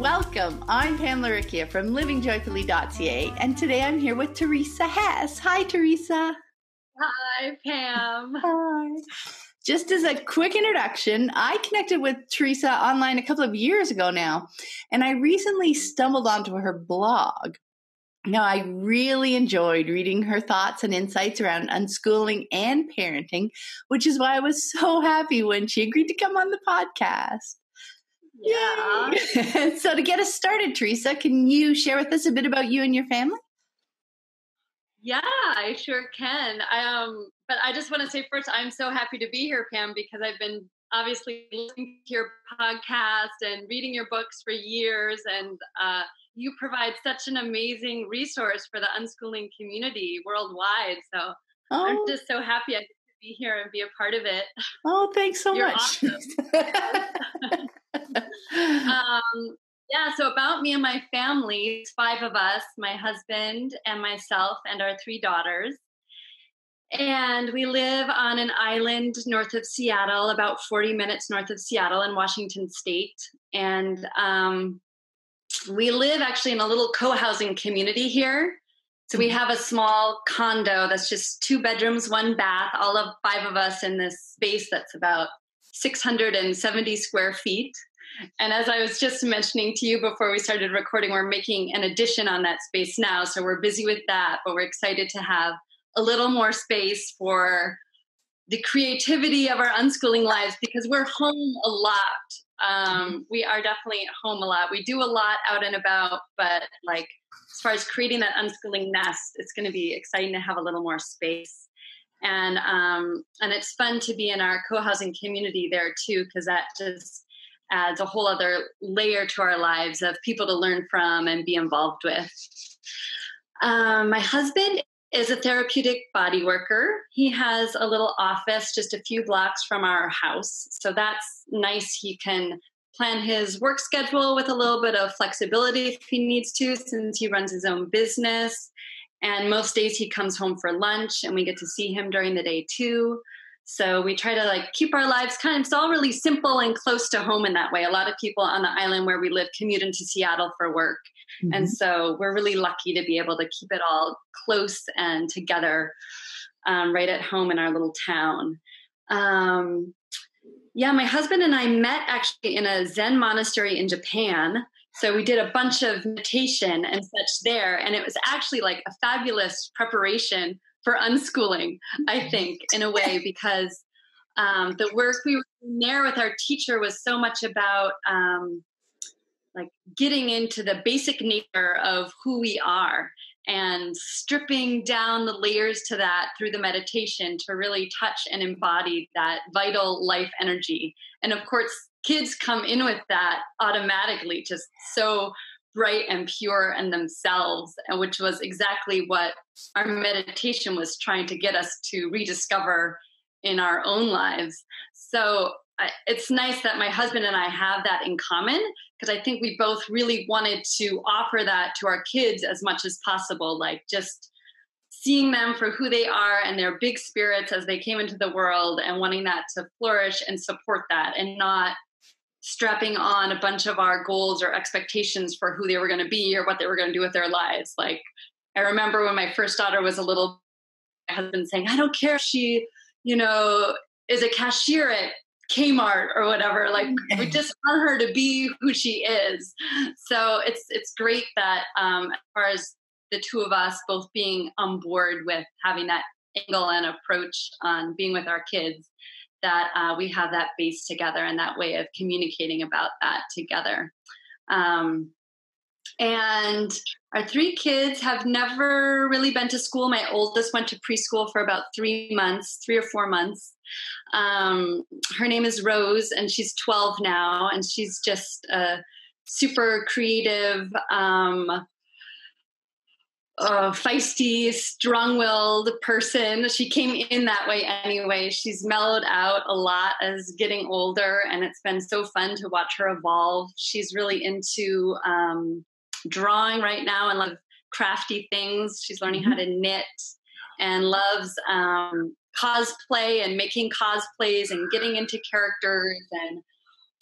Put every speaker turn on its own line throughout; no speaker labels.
Welcome. I'm Pam Laricchia from livingjoyfully.ca, and today I'm here with Teresa Hess. Hi, Teresa.
Hi, Pam.
Hi. Just as a quick introduction, I connected with Teresa online a couple of years ago now, and I recently stumbled onto her blog. Now, I really enjoyed reading her thoughts and insights around unschooling and parenting, which is why I was so happy when she agreed to come on the podcast.
Yeah.
So to get us started, Teresa, can you share with us a bit about you and your family?
Yeah, I sure can. But I just want to say first, I'm so happy to be here, Pam, because I've been obviously listening to your podcast and reading your books for years, and you provide such an amazing resource for the unschooling community worldwide. So I'm just so happy I get to be here and be a part of it.
Oh, thanks so
You're
much.
Awesome. So about me and my family, it's 5 of us, my husband and myself and our 3 daughters. And we live on an island north of Seattle, about 40 minutes north of Seattle in Washington State. And we live actually in a little co-housing community here. So we have a small condo that's just 2 bedrooms, 1 bath, all of 5 of us in this space that's about 670 square feet. And as I was just mentioning to you before we started recording, we're making an addition on that space now. So we're busy with that, but we're excited to have a little more space for the creativity of our unschooling lives because we're home a lot. We are definitely at home a lot. We do a lot out and about, but like as far as creating that unschooling nest, it's going to be exciting to have a little more space. And it's fun to be in our co-housing community there too, because that just adds a whole other layer to our lives of people to learn from and be involved with. My husband is a therapeutic body worker. He has a little office just a few blocks from our house. So that's nice. He can plan his work schedule with a little bit of flexibility if he needs to, since he runs his own business. And most days he comes home for lunch and we get to see him during the day too. So we try to keep our lives it's all really simple and close to home in that way. A lot of people on the island where we live commute into Seattle for work. Mm-hmm. And so we're really lucky to be able to keep it all close and together right at home in our little town. My husband and I met actually in a Zen monastery in Japan. So we did a bunch of meditation and such there. And it was actually a fabulous preparation for unschooling, I think, in a way, because the work we were doing there with our teacher was so much about getting into the basic nature of who we are and stripping down the layers to that through the meditation to really touch and embody that vital life energy. And of course, kids come in with that automatically, just so bright and pure in themselves, and which was exactly what our meditation was trying to get us to rediscover in our own lives. So it's nice that my husband and I have that in common, because I think we both really wanted to offer that to our kids as much as possible, just seeing them for who they are and their big spirits as they came into the world, and wanting that to flourish and support that, and not strapping on a bunch of our goals or expectations for who they were going to be or what they were going to do with their lives. I remember when my first daughter was a little, my husband saying, I don't care if she, is a cashier at Kmart or whatever. We just want her to be who she is. So it's great that as far as the 2 of us both being on board with having that angle and approach on being with our kids, that we have that base together and that way of communicating about that together. And our 3 kids have never really been to school. My oldest went to preschool for about 3 or 4 months. Her name is Rose, and she's 12 now, and she's just a super creative, feisty, strong-willed person. She came in that way anyway. She's mellowed out a lot as getting older, and it's been so fun to watch her evolve. She's really into drawing right now and loves crafty things. She's learning how to knit and loves cosplay and making cosplays and getting into characters and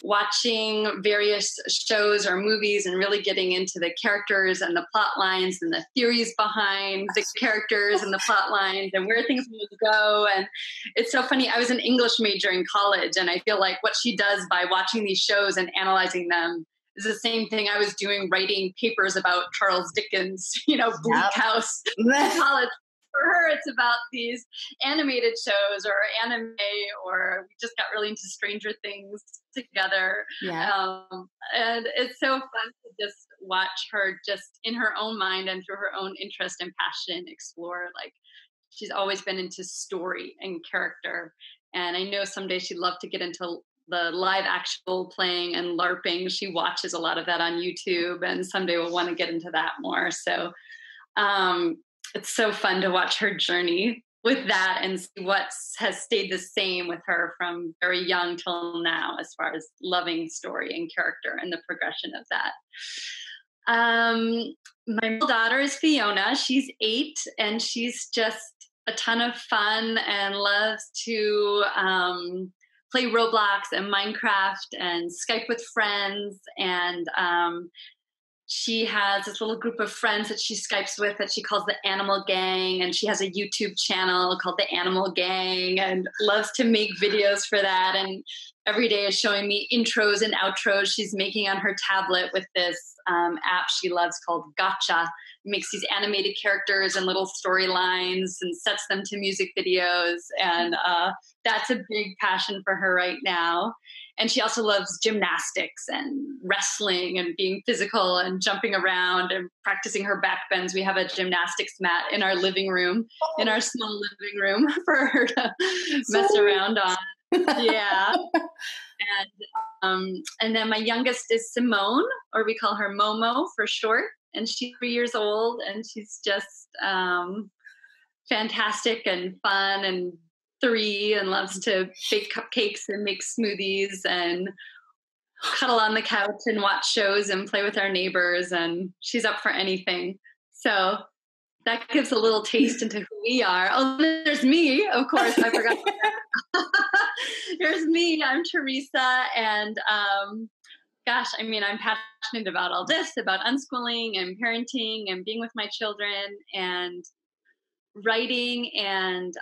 watching various shows or movies and really getting into the characters and the plot lines and the theories behind the characters and the plot lines and where things will go. And it's so funny. I was an English major in college, and I feel like what she does by watching these shows and analyzing them is the same thing I was doing, writing papers about Charles Dickens, Bleak House in college. For her, it's about these animated shows or anime, or we just got really into Stranger Things together.
Yeah.
And it's so fun to just watch her just in her own mind and through her own interest and passion explore. Like, she's always been into story and character. And I know someday she'd love to get into the live actual playing and LARPing. She watches a lot of that on YouTube, and someday we'll want to get into that more. So, it's so fun to watch her journey with that and see what has stayed the same with her from very young till now, as far as loving story and character and the progression of that. My middle daughter is Fiona. She's 8, and she's just a ton of fun and loves to play Roblox and Minecraft and Skype with friends. And she has this little group of friends that she Skypes with that she calls the Animal Gang. And she has a YouTube channel called the Animal Gang and loves to make videos for that. And every day is showing me intros and outros she's making on her tablet with this app she loves called Gotcha. It makes these animated characters and little storylines and sets them to music videos. And that's a big passion for her right now. And she also loves gymnastics and wrestling and being physical and jumping around and practicing her back bends. We have a gymnastics mat in our living room, in our small living room for her to mess around on. Yeah. And then my youngest is Simone, or we call her Momo for short. And she's 3 years old, and she's just fantastic and fun and 3 and loves to bake cupcakes and make smoothies and cuddle on the couch and watch shows and play with our neighbors. And she's up for anything. So that gives a little taste into who we are. Oh, there's me, of course. I forgot. There's me. I'm Teresa. And gosh, I mean, I'm passionate about all this, about unschooling and parenting and being with my children and writing and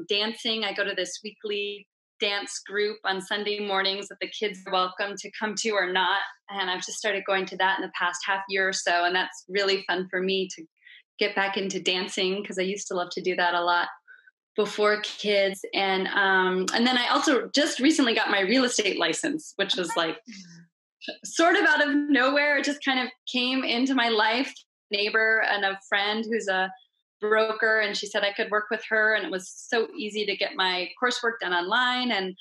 dancing. I go to this weekly dance group on Sunday mornings that the kids are welcome to come to or not. And I've just started going to that in the past half year or so. And that's really fun for me to get back into dancing, because I used to love to do that a lot before kids. And then I also just recently got my real estate license, which was like sort of out of nowhere. It just kind of came into my life. Neighbor and a friend who's a broker, and she said I could work with her, and it was so easy to get my coursework done online. And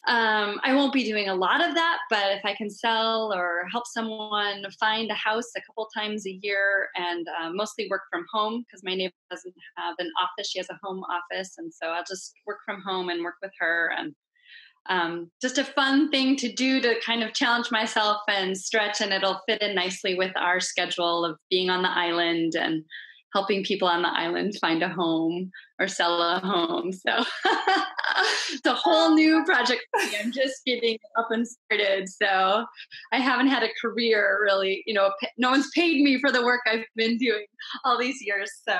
I won't be doing a lot of that, but if I can sell or help someone find a house a couple times a year, and mostly work from home, because my neighbor doesn't have an office, she has a home office, and so I'll just work from home and work with her. And just a fun thing to do to kind of challenge myself and stretch, and it'll fit in nicely with our schedule of being on the island and helping people on the island find a home or sell a home. So it's a whole new project for me. I'm just getting up and started. So I haven't had a career really, no one's paid me for the work I've been doing all these years. So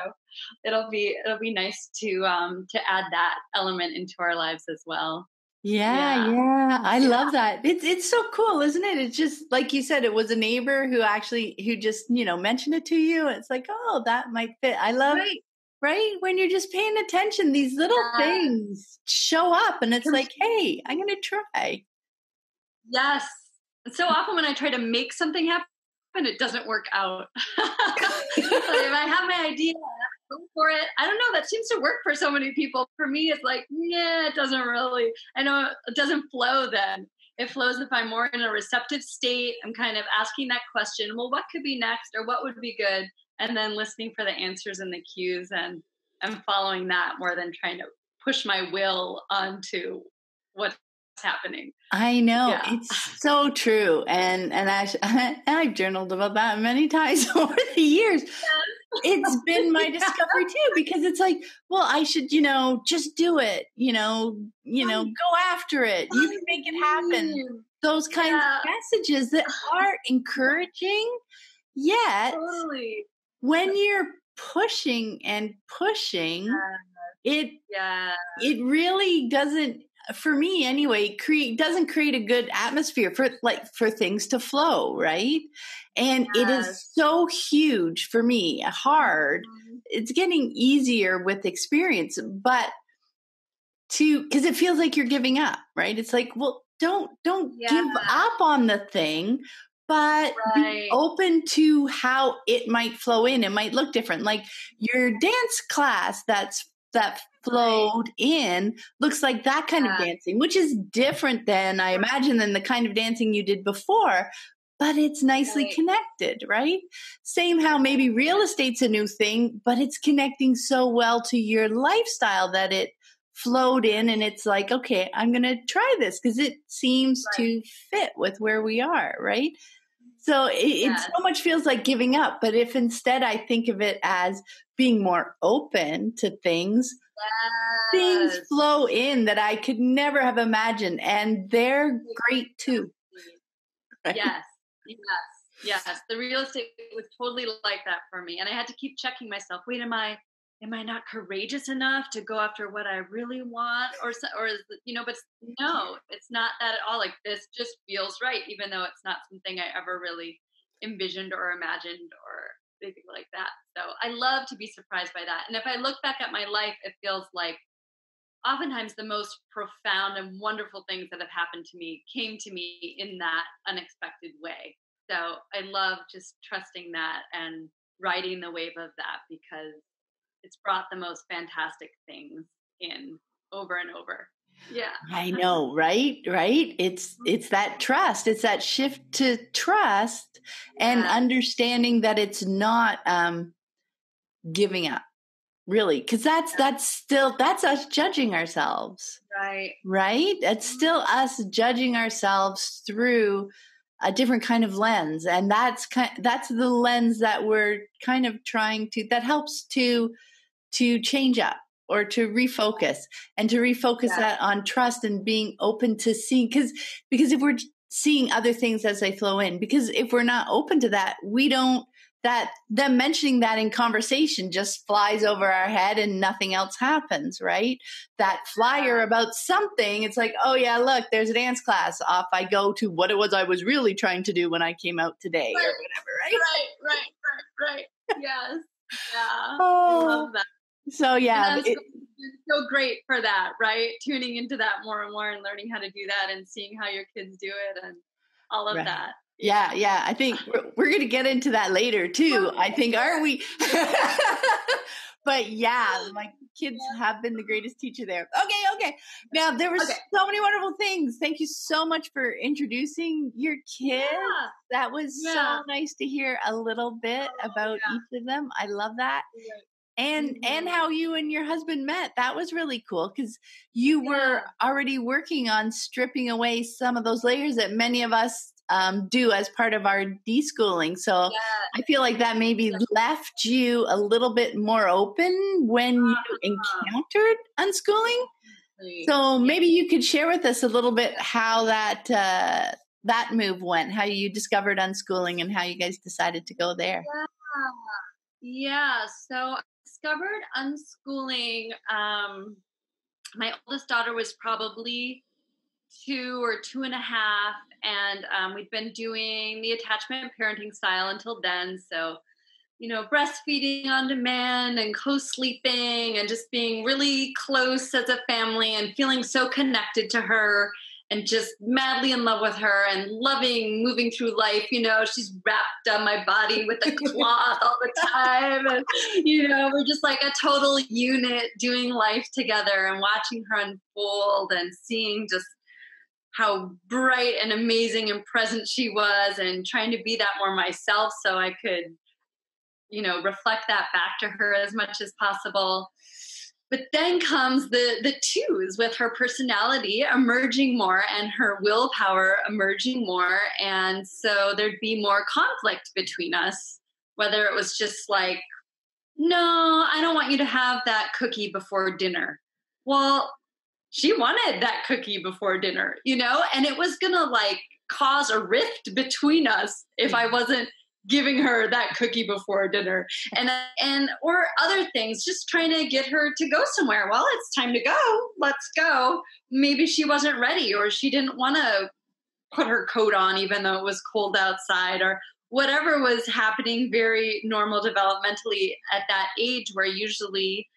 it'll be nice to add that element into our lives as well.
Yeah. I love that. It's so cool, isn't it? It's just like you said, it was a neighbor who just, mentioned it to you. It's like, oh, that might fit. I love, right? When you're just paying attention, these little things show up, and it's like, hey, I'm going to try.
Yes. And so often when I try to make something happen, it doesn't work out. If I have my idea, go for it. I don't know. That seems to work for so many people. For me, it's like, it doesn't really. I know it doesn't flow then. It flows if I'm more in a receptive state. I'm kind of asking that question, well, what could be next, or what would be good? And then listening for the answers and the cues, and I'm following that more than trying to push my will onto what's happening.
I know. Yeah. It's so true. And I've journaled about that many times over the years. Yes. it's been my discovery too, because it's like, well, I should, just do it, go after it. You can make it happen. Those kinds of messages that are encouraging, yet
Totally.
when you're pushing and pushing, it really doesn't, for me anyway, doesn't create a good atmosphere for things to flow, right? And it is so huge for me, hard. It's getting easier with experience, but because it feels like you're giving up, right? It's like, well, don't give up on the thing, but be open to how it might flow in. It might look different. Like your dance class that flowed in looks like that kind of dancing, which is different than I imagine than the kind of dancing you did before, but it's nicely connected, right? Same how maybe real estate's a new thing, but it's connecting so well to your lifestyle that it flowed in, and it's like, okay, I'm going to try this because it seems to fit with where we are, right? So it so much feels like giving up. But if instead I think of it as being more open to things, things flow in that I could never have imagined. And they're great too.
Right? Yes. The real estate was totally like that for me. And I had to keep checking myself. Wait, am I not courageous enough to go after what I really want? Or is but no, it's not that at all. Like, this just feels right, even though it's not something I ever really envisioned or imagined or anything like that. So I love to be surprised by that. And if I look back at my life, it feels like oftentimes the most profound and wonderful things that have happened to me came to me in that unexpected way. So I love just trusting that and riding the wave of that, because it's brought the most fantastic things in over and over. Yeah.
I know, right? It's that trust. It's that shift to trust and understanding that it's not giving up, really. Because that's us judging ourselves. Right? It's still us judging ourselves through a different kind of lens. And that's the lens that we're kind of trying to, that helps to change up or to refocus that on trust and being open to seeing, because if we're seeing other things as they flow in, because if we're not open to that, them mentioning that in conversation just flies over our head and nothing else happens, right? That flyer about something, it's like, oh yeah, look, there's a dance class. Off I go to what it was I was really trying to do when I came out today or whatever, right?
Right. Yes. Yeah. I love that.
So yeah,
it's so great for that, right? Tuning into that more and more and learning how to do that and seeing how your kids do it and all of that.
Yeah. I think we're going to get into that later too. I think, aren't we? But yeah, my kids have been the greatest teacher there. Okay. Now there were so many wonderful things. Thank you so much for introducing your kids. Yeah. That was so nice to hear a little bit about each of them. I love that. Yeah. And how you and your husband met. That was really cool, because you were already working on stripping away some of those layers that many of us do as part of our deschooling. So I feel like that maybe left you a little bit more open when you encountered unschooling. So maybe you could share with us a little bit how that move went, how you discovered unschooling and how you guys decided to go there.
Yeah. So I discovered unschooling. My oldest daughter was probably 2 or 2.5, and we'd been doing the attachment parenting style until then. So, breastfeeding on demand and co-sleeping and just being really close as a family and feeling so connected to her and just madly in love with her and loving moving through life. She's wrapped on my body with a cloth all the time. And, we're just like a total unit doing life together and watching her unfold and seeing just how bright and amazing and present she was, and trying to be that more myself so I could, reflect that back to her as much as possible. But then comes the twos, with her personality emerging more and her willpower emerging more. And so there'd be more conflict between us, whether it was just like no, I don't want you to have that cookie before dinner. Well, she wanted that cookie before dinner, and it was going to like cause a rift between us if I wasn't giving her that cookie before dinner and or other things, just trying to get her to go somewhere. Well, it's time to go. Let's go. Maybe she wasn't ready, or she didn't want to put her coat on even though it was cold outside, or whatever was happening, very normal developmentally at that age, where usually,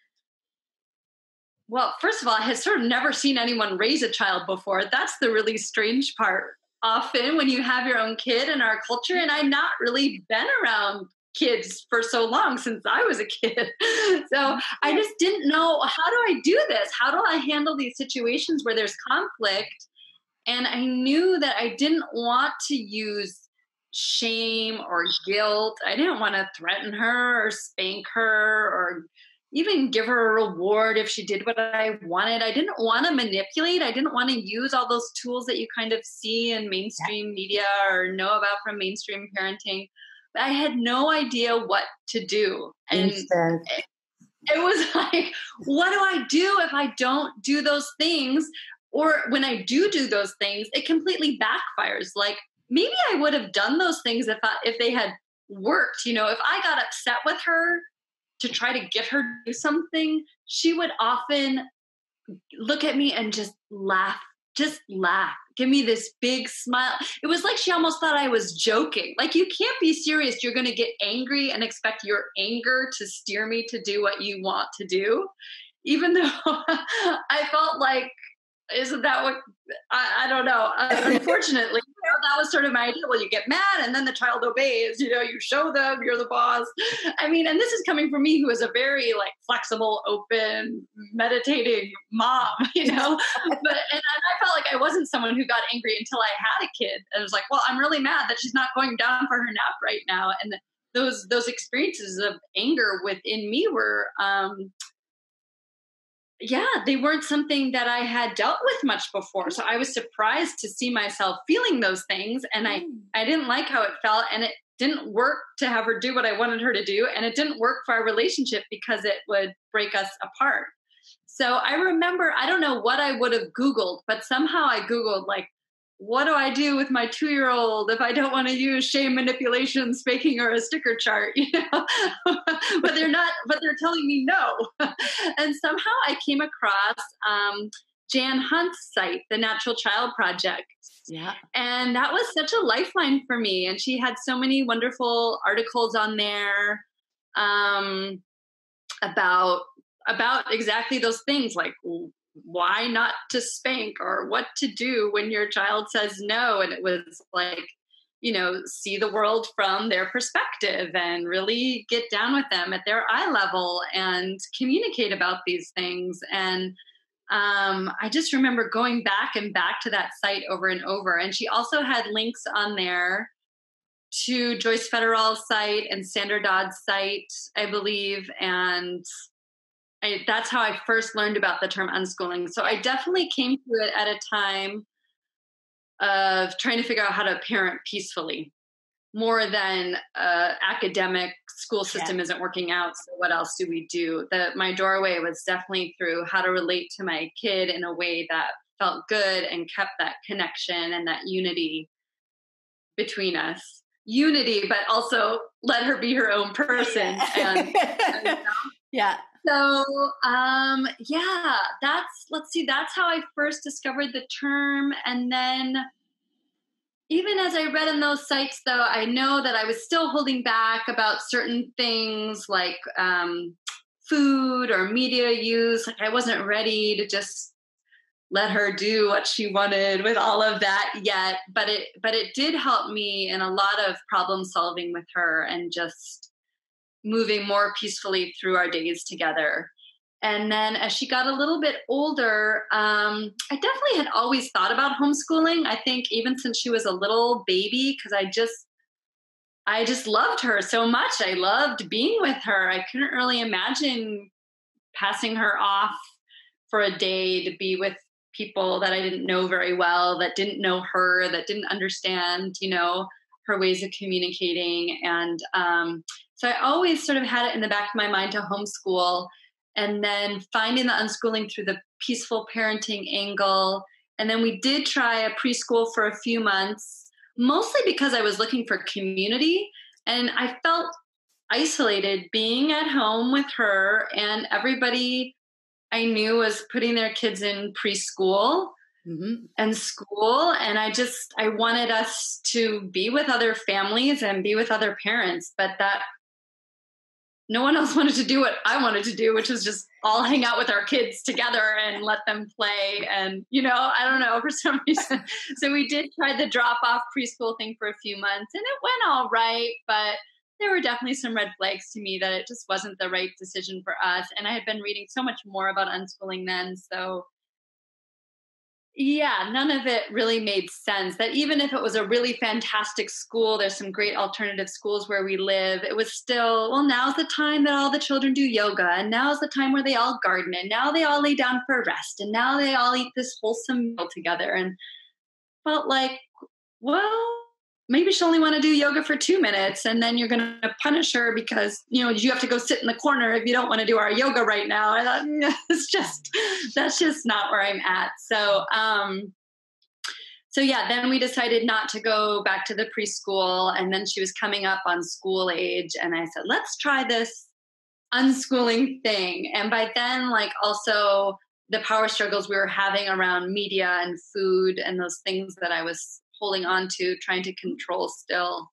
well, first of all, I had sort of never seen anyone raise a child before. That's the really strange part. Often when you have your own kid in our culture, and I've not really been around kids for so long since I was a kid. So I just didn't know, how do I do this? How do I handle these situations where there's conflict? And I knew that I didn't want to use shame or guilt. I didn't want to threaten her or spank her or even give her a reward if she did what I wanted. I didn't want to manipulate. I didn't want to use all those tools that you kind of see in mainstream media or know about from mainstream parenting. But I had no idea what to do. And it was like, what do I do if I don't do those things? Or when I do those things, it completely backfires. Like, maybe I would have done those things if they had worked. If I got upset with her to try to get her to do something, she would often look at me and just laugh, give me this big smile. It was like she almost thought I was joking. Like, you can't be serious. You're going to get angry and expect your anger to steer me to do what you want to do. Even though I felt like, isn't that what, I don't know. Unfortunately, that was sort of my idea. Well, you get mad and then the child obeys, you show them you're the boss. I mean, and this is coming from me, who is a very like flexible, open, meditating mom, and I felt like I wasn't someone who got angry until I had a kid. And it was like, well, I'm really mad that she's not going down for her nap right now. And those experiences of anger within me were, they weren't something that I had dealt with much before. So I was surprised to see myself feeling those things. And I didn't like how it felt. And it didn't work to have her do what I wanted her to do. And it didn't work for our relationship because it would break us apart. So I remember, I don't know what I would have Googled, but somehow I Googled, like, what do I do with my 2-year-old if I don't want to use shame, manipulation, spanking, or a sticker chart, but they're telling me no. And somehow I came across Jan Hunt's site, the Natural Child Project.
Yeah.
And that was such a lifeline for me. And she had so many wonderful articles on there about exactly those things, like why not to spank or what to do when your child says no. And it was like, see the world from their perspective and really get down with them at their eye level and communicate about these things. And I just remember going back to that site over and over. And she also had links on there to Joyce Federal's site and Sandra Dodd's site, I believe. And that's how I first learned about the term unschooling. So I definitely came to it at a time of trying to figure out how to parent peacefully, more than academic school system isn't working out. So what else do we do? My doorway was definitely through how to relate to my kid in a way that felt good and kept that connection and that unity between us. Unity, but also let her be her own person.
Yeah.
So, that's how I first discovered the term. And then even as I read in those sites, though, I know that I was still holding back about certain things like food or media use. Like, I wasn't ready to just let her do what she wanted with all of that yet. But it did help me in a lot of problem solving with her and just moving more peacefully through our days together. And then as she got a little bit older, I definitely had always thought about homeschooling. I think even since she was a little baby, because I just loved her so much. I loved being with her. I couldn't really imagine passing her off for a day to be with people that I didn't know very well, that didn't know her, that didn't understand, her ways of communicating. And So I always sort of had it in the back of my mind to homeschool, and then finding the unschooling through the peaceful parenting angle. And then we did try a preschool for a few months, mostly because I was looking for community. And I felt isolated being at home with her, and everybody I knew was putting their kids in preschool and school. And I wanted us to be with other families and be with other parents, but that no one else wanted to do what I wanted to do, which was just all hang out with our kids together and let them play. And, I don't know, for some reason. So we did try the drop off preschool thing for a few months, and it went all right, but there were definitely some red flags to me that it just wasn't the right decision for us. And I had been reading so much more about unschooling then. So yeah, none of it really made sense. That even if it was a really fantastic school, there's some great alternative schools where we live, it was still, well, now's the time that all the children do yoga, and now's the time where they all garden, and now they all lay down for rest, and now they all eat this wholesome meal together. And felt like, well, maybe she'll only want to do yoga for 2 minutes, and then you're going to punish her because, you have to go sit in the corner if you don't want to do our yoga right now. I thought, that's just not where I'm at. So yeah, then we decided not to go back to the preschool. And then she was coming up on school age. And I said, let's try this unschooling thing. And by then, also the power struggles we were having around media and food and those things that I was holding on to, trying to control still.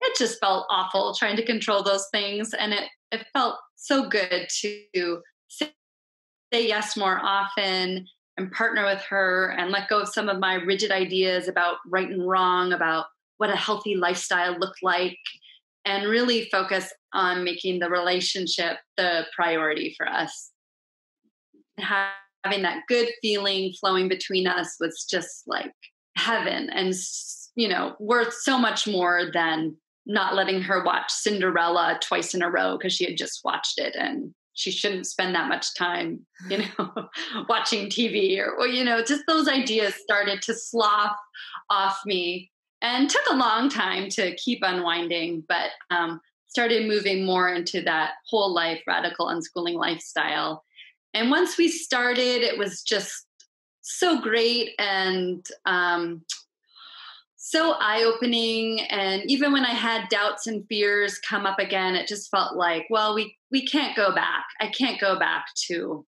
It just felt awful trying to control those things. And it felt so good to say yes more often and partner with her and let go of some of my rigid ideas about right and wrong, about what a healthy lifestyle looked like, and really focus on making the relationship the priority for us. Having that good feeling flowing between us was just like heaven, and worth so much more than not letting her watch Cinderella twice in a row because she had just watched it and she shouldn't spend that much time watching TV, or just those ideas started to slough off me, and took a long time to keep unwinding, but started moving more into that whole life radical unschooling lifestyle. And once we started, it was just so great and so eye-opening. And even when I had doubts and fears come up again, it just felt like, well, we can't go back. I can't go back to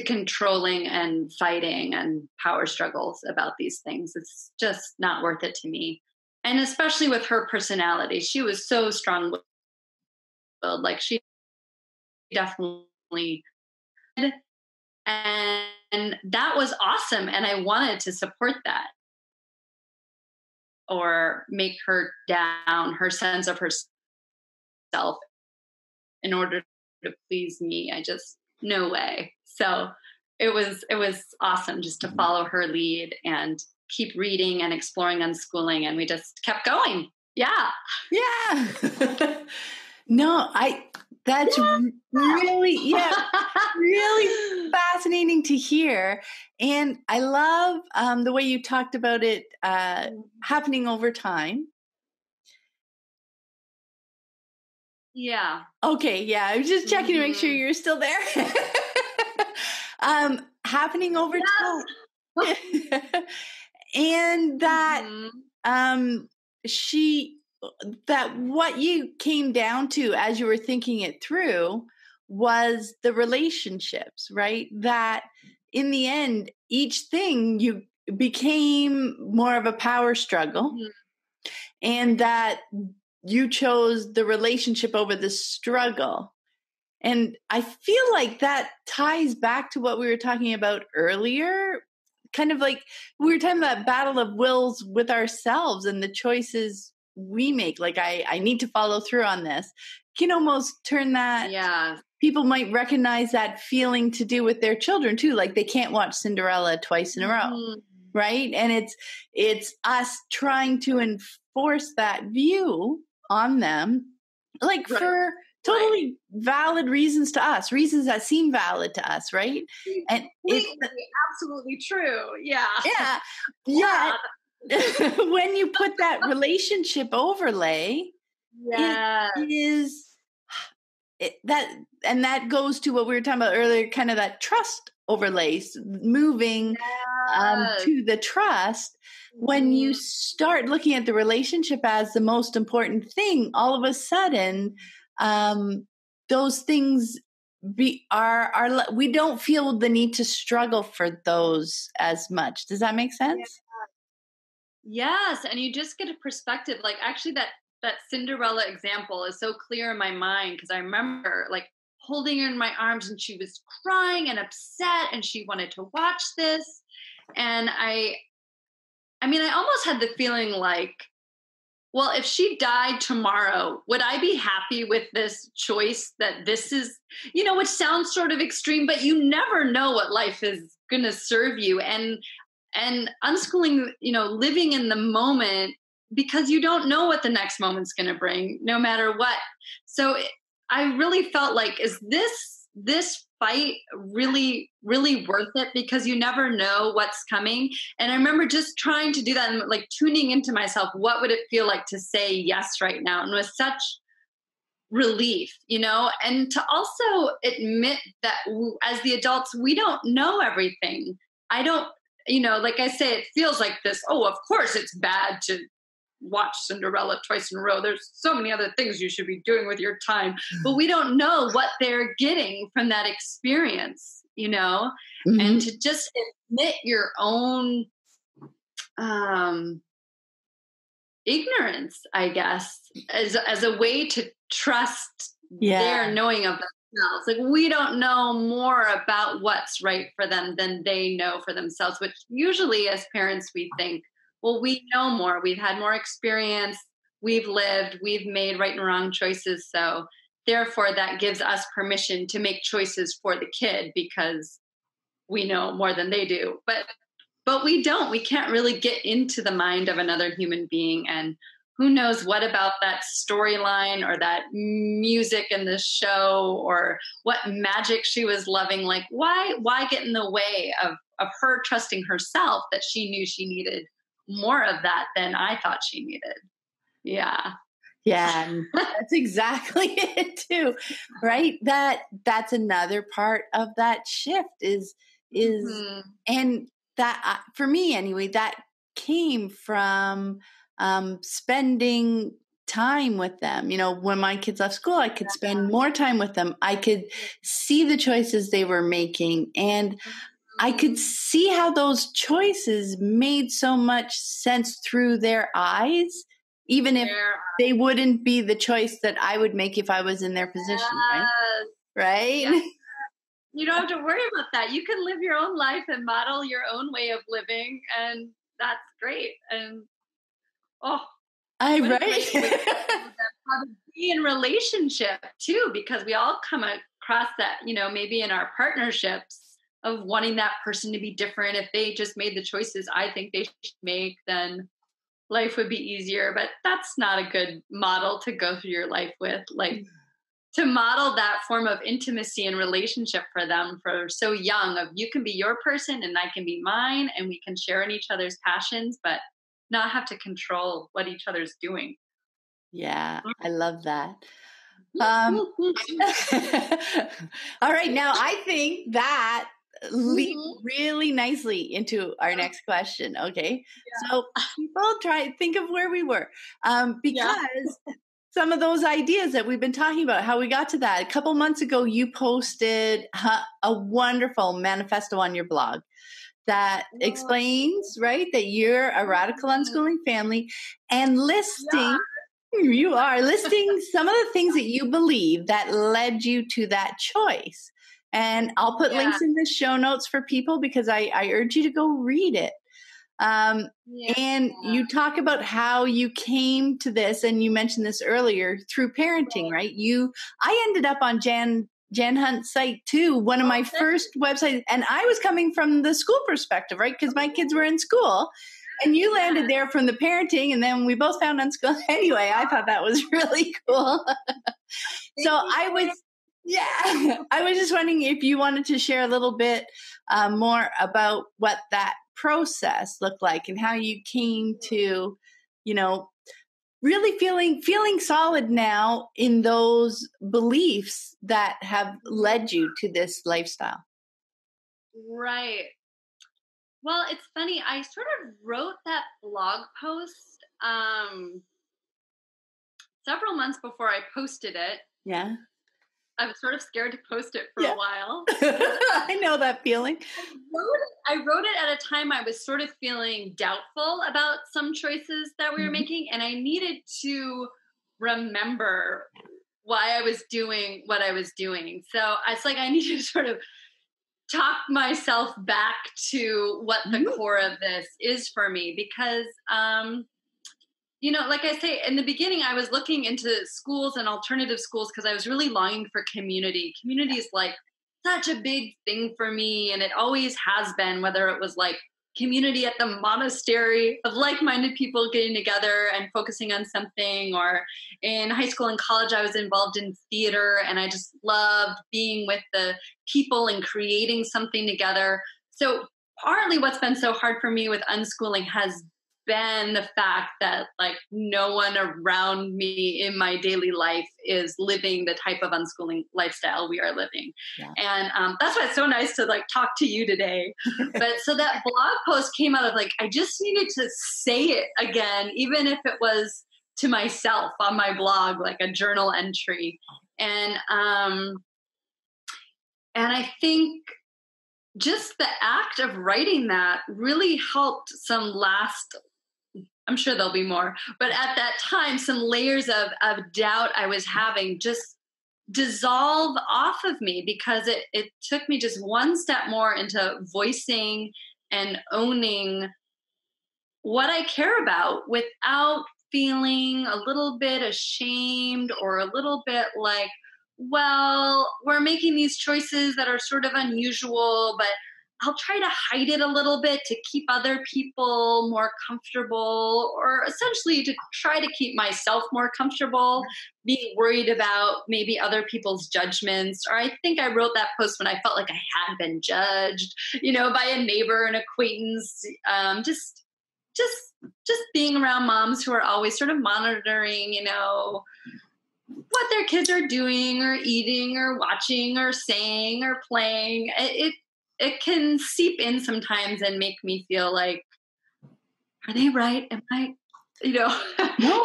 controlling and fighting and power struggles about these things. It's just not worth it to me. And especially with her personality, she was so strong-willed. Like she definitely did. And that was awesome. And I wanted to support that or make her down, her sense of herself in order to please me. No way. So it was awesome just to follow her lead and keep reading and exploring unschooling. And we just kept going. Yeah.
Yeah. No, that's really, really fascinating to hear. And I love the way you talked about it happening over time.
Yeah.
Okay. Yeah. I was just checking to make sure you're still there. Happening over time. And that that what you came down to as you were thinking it through was the relationships, right? That in the end, each thing you became more of a power struggle, and that you chose the relationship over the struggle. And I feel like that ties back to what we were talking about earlier, kind of like we were talking about battle of wills with ourselves and the choices we make. Like, I need to follow through on this. You can almost turn that.
Yeah.
People might recognize that feeling to do with their children too. Like they can't watch Cinderella twice in a row. Right. And it's us trying to enforce that view on them, like for totally valid reasons to us, reasons that seem valid to us. Right. And it's
absolutely true. Yeah.
Yeah. Yeah. When you put that relationship overlay, it is that goes to what we were talking about earlier, kind of that trust overlays, moving to the trust. When you start looking at the relationship as the most important thing, all of a sudden, those things we don't feel the need to struggle for those as much. Does that make sense?
Yes. And you just get a perspective. Like actually that Cinderella example is so clear in my mind, because I remember like holding her in my arms and she was crying and upset and she wanted to watch this. And I almost had the feeling like, well, if she died tomorrow, would I be happy with this choice that this is, which sounds sort of extreme, but you never know what life is going to serve you. And unschooling, living in the moment, because you don't know what the next moment's going to bring, no matter what. So I really felt like, is this fight really, really worth it? Because you never know what's coming. And I remember just trying to do that and like tuning into myself. What would it feel like to say yes right now? And with such relief, and to also admit that as the adults, we don't know everything. I don't, like I say, it feels like this, oh, of course it's bad to watch Cinderella twice in a row. There's so many other things you should be doing with your time, but we don't know what they're getting from that experience, and to just admit your own ignorance, I guess, as a way to trust their knowing of themselves. Like we don't know more about what's right for them than they know for themselves, which usually as parents we think, well, we know more. We've had more experience. We've lived. We've made right and wrong choices. So therefore, that gives us permission to make choices for the kid because we know more than they do. But we don't. We can't really get into the mind of another human being. And who knows what about that storyline or that music in the show or what magic she was loving. Like, why get in the way of her trusting herself that she knew she needed more of that than I thought she needed. Yeah.
Yeah. That's exactly it too. Right. That's another part of that shift is, and that for me anyway, that came from, spending time with them. When my kids left school, I could spend more time with them. I could see the choices they were making, and I could see how those choices made so much sense through their eyes, even if they wouldn't be the choice that I would make if I was in their position. Right?
Yes. You don't have to worry about that. You can live your own life and model your own way of living, and that's great. And
right.
How to be in relationship too, because we all come across that, maybe in our partnerships of wanting that person to be different. If they just made the choices I think they should make, then life would be easier. But that's not a good model to go through your life with. Like to model that form of intimacy and relationship for them for so young, of you can be your person and I can be mine, and we can share in each other's passions, but not have to control what each other's doing.
Yeah, I love that. All right. Now I think that leads really nicely into our next question. Okay. Yeah. So people think of where we were, because some of those ideas that we've been talking about, how we got to that. A couple months ago, you posted a wonderful manifesto on your blog that explains, right, that you're a radical unschooling family, and listing some of the things that you believe that led you to that choice. And I'll put links in the show notes for people, because I urge you to go read it. And you talk about how you came to this, and you mentioned this earlier, through parenting, right? I ended up on Jan Hunt's site too, one of my first websites, and I was coming from the school perspective, right? Because my kids were in school. And you landed there from the parenting, and then we both found Unschooling. Anyway, I thought that was really cool. So I was just wondering if you wanted to share a little bit more about what that process looked like and how you came to, really feeling solid now in those beliefs that have led you to this lifestyle.
Right. Well, it's funny. I sort of wrote that blog post several months before I posted it.
Yeah.
I was sort of scared to post it for a while.
I know that feeling.
I wrote it at a time I was sort of feeling doubtful about some choices that we were making, and I needed to remember why I was doing what I was doing. So it's like I needed to sort of talk myself back to what the core of this is for me, because like I say, in the beginning, I was looking into schools and alternative schools because I was really longing for community. Community is like such a big thing for me, and it always has been, whether it was like community at the monastery of like-minded people getting together and focusing on something, or in high school and college, I was involved in theater, and I just loved being with the people and creating something together. So partly what's been so hard for me with unschooling has been the fact that like no one around me in my daily life is living the type of unschooling lifestyle we are living. Yeah. And that's why it's so nice to like talk to you today. But so that blog post came out of like, I just needed to say it again, even if it was to myself on my blog, like a journal entry. And I think just the act of writing that really helped I'm sure there'll be more, but at that time, some layers of doubt I was having just dissolve off of me, because it took me just one step more into voicing and owning what I care about without feeling a little bit ashamed or a little bit like, well, we're making these choices that are sort of unusual, but I'll try to hide it a little bit to keep other people more comfortable, or essentially to try to keep myself more comfortable, being worried about maybe other people's judgments. Or I think I wrote that post when I felt like I had been judged, by a neighbor, an acquaintance, just being around moms who are always sort of monitoring, what their kids are doing or eating or watching or saying or playing. It can seep in sometimes and make me feel like, are they right? Am I,
No,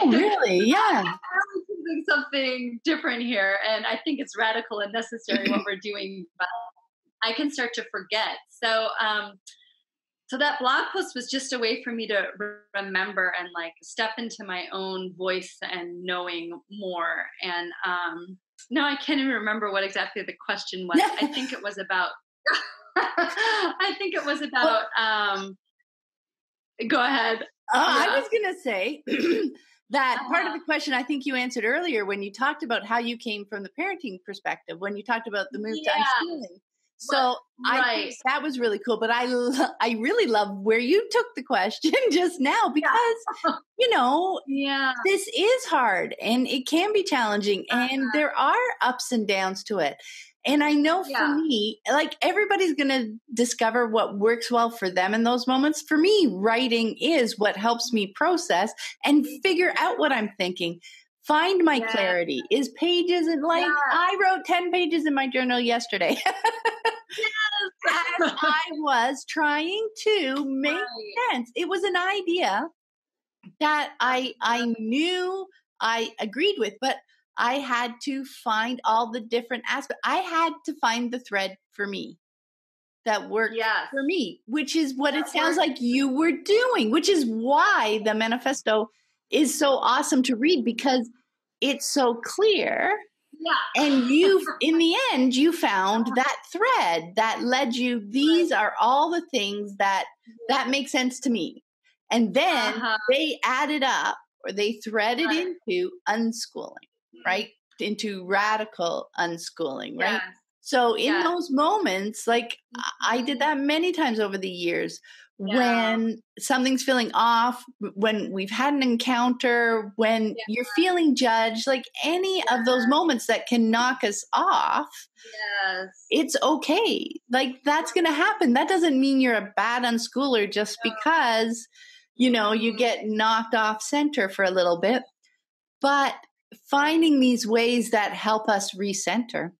really, yeah.
I'm doing something different here. And I think it's radical and necessary what we're doing, but I can start to forget. So that blog post was just a way for me to remember and like step into my own voice and knowing more. And no, I can't even remember what exactly the question was. I think it was about... go ahead.
I was going to say that part of the question I think you answered earlier when you talked about how you came from the parenting perspective, when you talked about the move to unschooling. So I think that was really cool. But I really love where you took the question just now, because, this is hard and it can be challenging and there are ups and downs to it. And I know for me, like everybody's going to discover what works well for them in those moments. For me, writing is what helps me process and figure out what I'm thinking. Find my clarity is pages and I wrote 10 pages in my journal yesterday. As I was trying to make sense. It was an idea that I knew I agreed with, but I had to find all the different aspects. I had to find the thread for me that worked for me, which is what it sounds like you were doing, which is why the manifesto is so awesome to read, because it's so clear. Yeah. And in the end, you found that thread that led you. These are all the things that make sense to me. And then they added up, or they threaded into unschooling. Right? Into radical unschooling, right? Yes. So in those moments, like I did that many times over the years, when something's feeling off, when we've had an encounter, when you're feeling judged, like any of those moments that can knock us off, it's okay. Like that's going to happen. That doesn't mean you're a bad unschooler just because, you get knocked off center for a little bit. but finding these ways that help us recenter,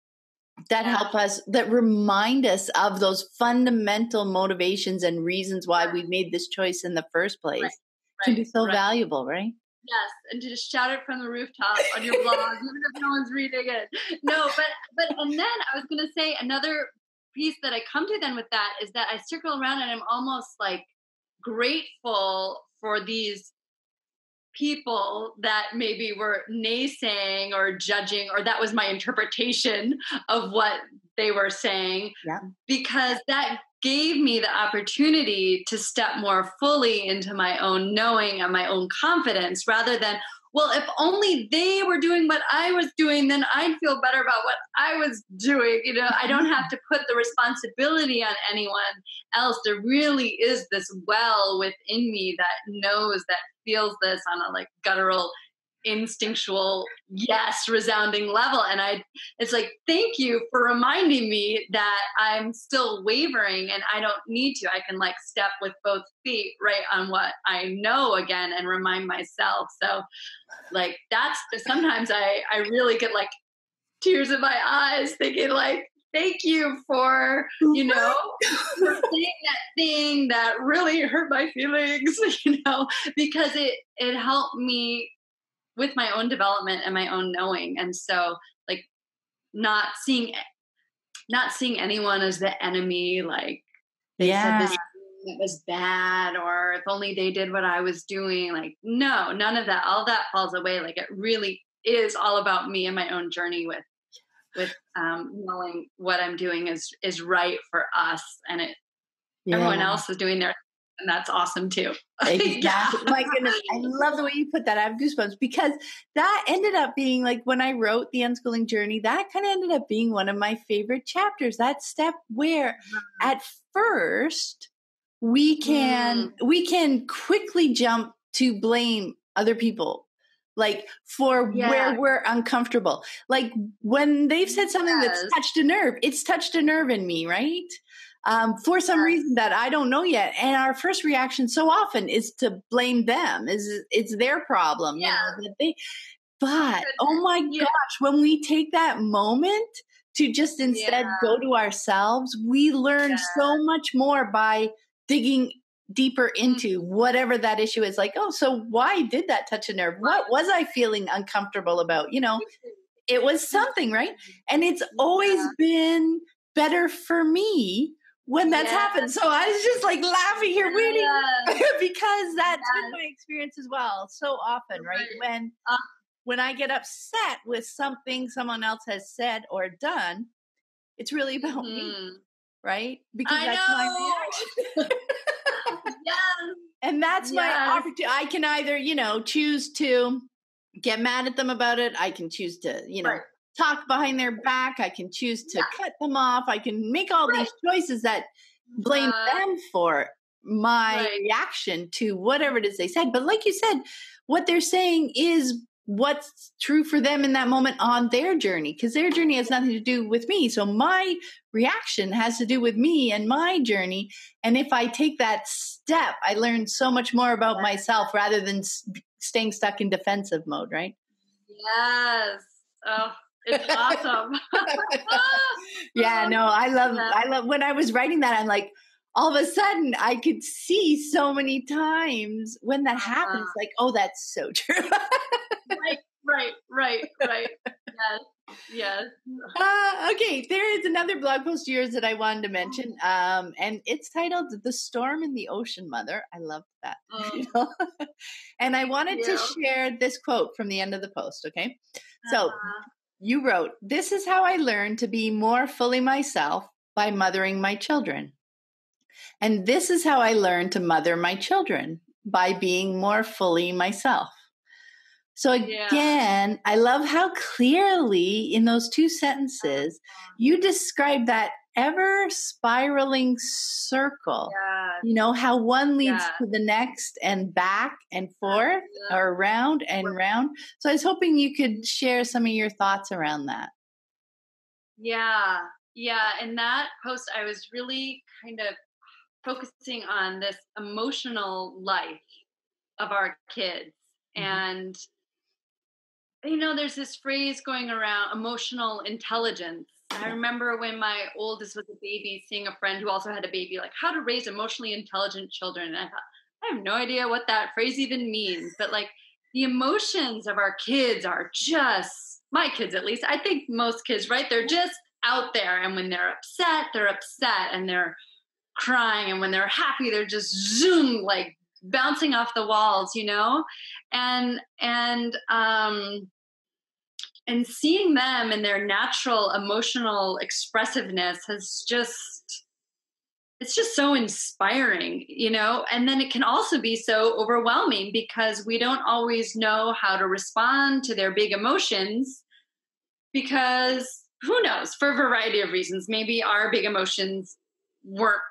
that help us, that remind us of those fundamental motivations and reasons why we made this choice in the first place can be so valuable, right?
Yes, and to just shout it from the rooftop on your blog, even if no one's reading it. No, but and then I was going to say another piece that I come to then with that is that I circle around and I'm almost like grateful for these people that maybe were naysaying or judging, or that was my interpretation of what they were saying, because that gave me the opportunity to step more fully into my own knowing and my own confidence, rather than, well, if only they were doing what I was doing, then I'd feel better about what I was doing. You know, I don't have to put the responsibility on anyone else. There really is this well within me that knows, that feels this on a like guttural, instinctual, yes, resounding level. And it's like, thank you for reminding me that I'm still wavering and I don't need to. I can like step with both feet right on what I know again and remind myself. So like that's sometimes I really get like tears in my eyes thinking like, thank you for, you know, for saying that thing that really hurt my feelings, you know, because it helped me with my own development and my own knowing. And so like not seeing anyone as the enemy, like they said this that was bad, or if only they did what I was doing. Like, no, none of that. All that falls away. Like it really is all about me and my own journey with knowing what I'm doing is right for us, and everyone else is doing their, and that's awesome too.
Exactly. My goodness, I love the way you put that. I have goosebumps because that ended up being like when I wrote the unschooling journey, that kind of ended up being one of my favorite chapters. That step where at first we can quickly jump to blame other people, like for where we're uncomfortable. Like when they've said something that's touched a nerve, it's touched a nerve in me, right? For some reason that I don't know yet. And our first reaction so often is to blame them, it's their problem. You know, but oh my gosh, when we take that moment to just instead go to ourselves, we learn so much more by digging deeper into whatever that issue is. Like, oh, so why did that touch a nerve? What was I feeling uncomfortable about? You know, it was something, right? And it's always been better for me when that's happened. So I was just like laughing here, waiting, because that's been my experience as well. So often, right? When I get upset with something someone else has said or done, it's really about me, right? Because that's my reaction. And that's my opportunity. I can either, you know, choose to get mad at them about it. I can choose to, you know, talk behind their back. I can choose to cut them off. I can make all these choices that blame them for my reaction to whatever it is they said. But like you said, what they're saying is what's true for them in that moment on their journey, because their journey has nothing to do with me. So my reaction has to do with me and my journey. And if I take that step, I learn so much more about myself rather than staying stuck in defensive mode, right?
Yes. Oh, it's awesome.
I love when I was writing that, I'm like, all of a sudden I could see so many times when that happens, like, oh, that's so true.
Right. Yes.
Okay. There is another blog post of yours that I wanted to mention. And it's titled "The Storm in the Ocean, Mother." I love that. You know? And I wanted to share this quote from the end of the post. Okay. So you wrote, "This is how I learned to be more fully myself by mothering my children. And this is how I learned to mother my children, by being more fully myself." So again, I love how clearly in those two sentences, you describe that ever spiraling circle, you know, how one leads to the next and back and forth or round and round. So I was hoping you could share some of your thoughts around that.
Yeah. In that post, I was really kind of focusing on this emotional life of our kids. And There's this phrase going around, emotional intelligence. I remember when my oldest was a baby, seeing a friend who also had a baby, like how to raise emotionally intelligent children. And I thought, I have no idea what that phrase even means, but like the emotions of our kids are just, my kids at least, I think most kids, right? They're just out there. And when they're upset and they're crying. And when they're happy, they're just zoom, like bouncing off the walls, and and seeing them in their natural emotional expressiveness it's just so inspiring, and then it can also be so overwhelming because we don't always know how to respond to their big emotions because who knows, for a variety of reasons, maybe our big emotions weren't,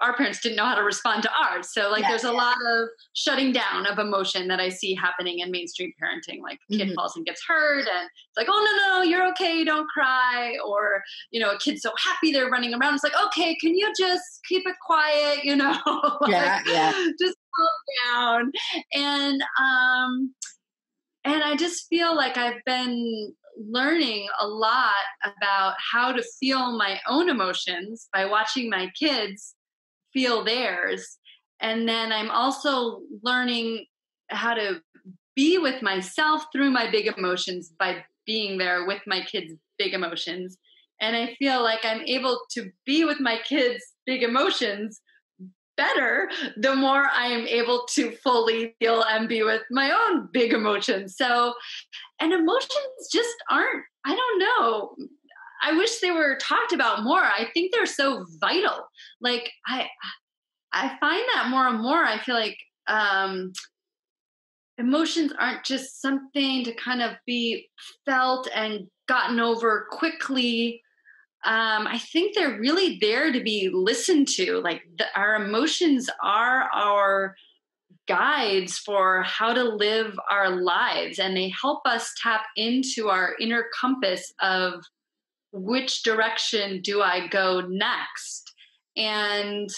our parents didn't know how to respond to ours. So there's a lot of shutting down of emotion that I see happening in mainstream parenting. Like a kid falls and gets hurt and it's like, oh, no, you're okay. Don't cry. Or, a kid's so happy they're running around. It's like, okay, can you just keep it quiet? Just calm down. And I just feel like I've been learning a lot about how to feel my own emotions by watching my kids feel theirs. And then I'm also learning how to be with myself through my big emotions by being there with my kids' big emotions. And I feel like I'm able to be with my kids' big emotions better the more I am able to fully feel and be with my own big emotions. So, and emotions just aren't, I don't know. I wish they were talked about more. I think they're so vital. Like I find that more and more. I feel like emotions aren't just something to kind of be felt and gotten over quickly. I think they're really there to be listened to. Like our emotions are our guides for how to live our lives, and they help us tap into our inner compass of which direction do I go next. And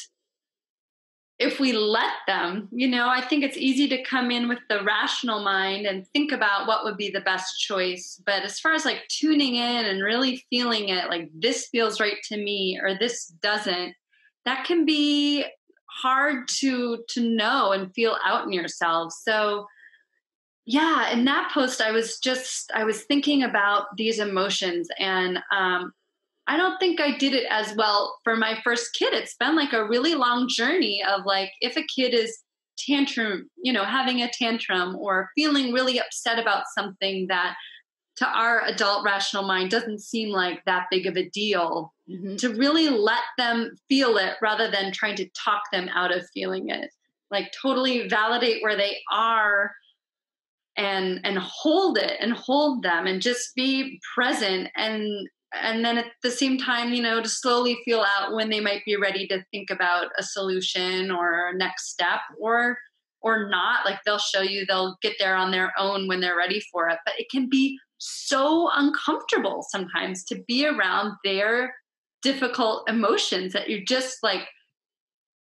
if we let them, I think it's easy to come in with the rational mind and think about what would be the best choice. But as far as like tuning in and really feeling it, like this feels right to me or this doesn't, that can be hard to know and feel out in yourself. So yeah, in that post, I was thinking about these emotions, and I don't think I did it as well for my first kid. It's been like a really long journey of like, if a kid is having a tantrum or feeling really upset about something that to our adult rational mind doesn't seem like that big of a deal, to really let them feel it rather than trying to talk them out of feeling it. Like totally validate where they are and hold it and hold them and just be present, and then at the same time, to slowly feel out when they might be ready to think about a solution or a next step or not. Like they'll get there on their own when they're ready for it. But it can be so uncomfortable sometimes to be around their difficult emotions that you're just like,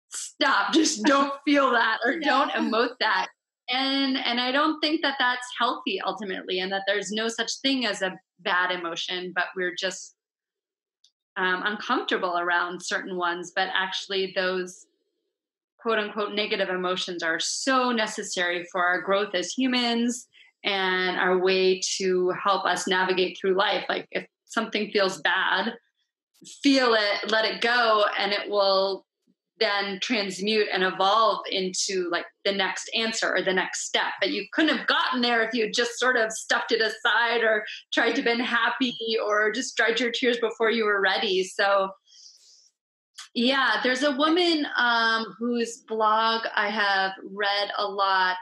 stop, just don't feel that or don't emote that. And I don't think that that's healthy ultimately, and that there's no such thing as a bad emotion, but we're just uncomfortable around certain ones. But actually those quote unquote negative emotions are so necessary for our growth as humans and our way to help us navigate through life. Like if something feels bad, feel it, let it go, and it will then transmute and evolve into like the next answer or the next step. But you couldn't have gotten there if you just sort of stuffed it aside or tried to been happy or just dried your tears before you were ready. So yeah, there's a woman whose blog I have read a lot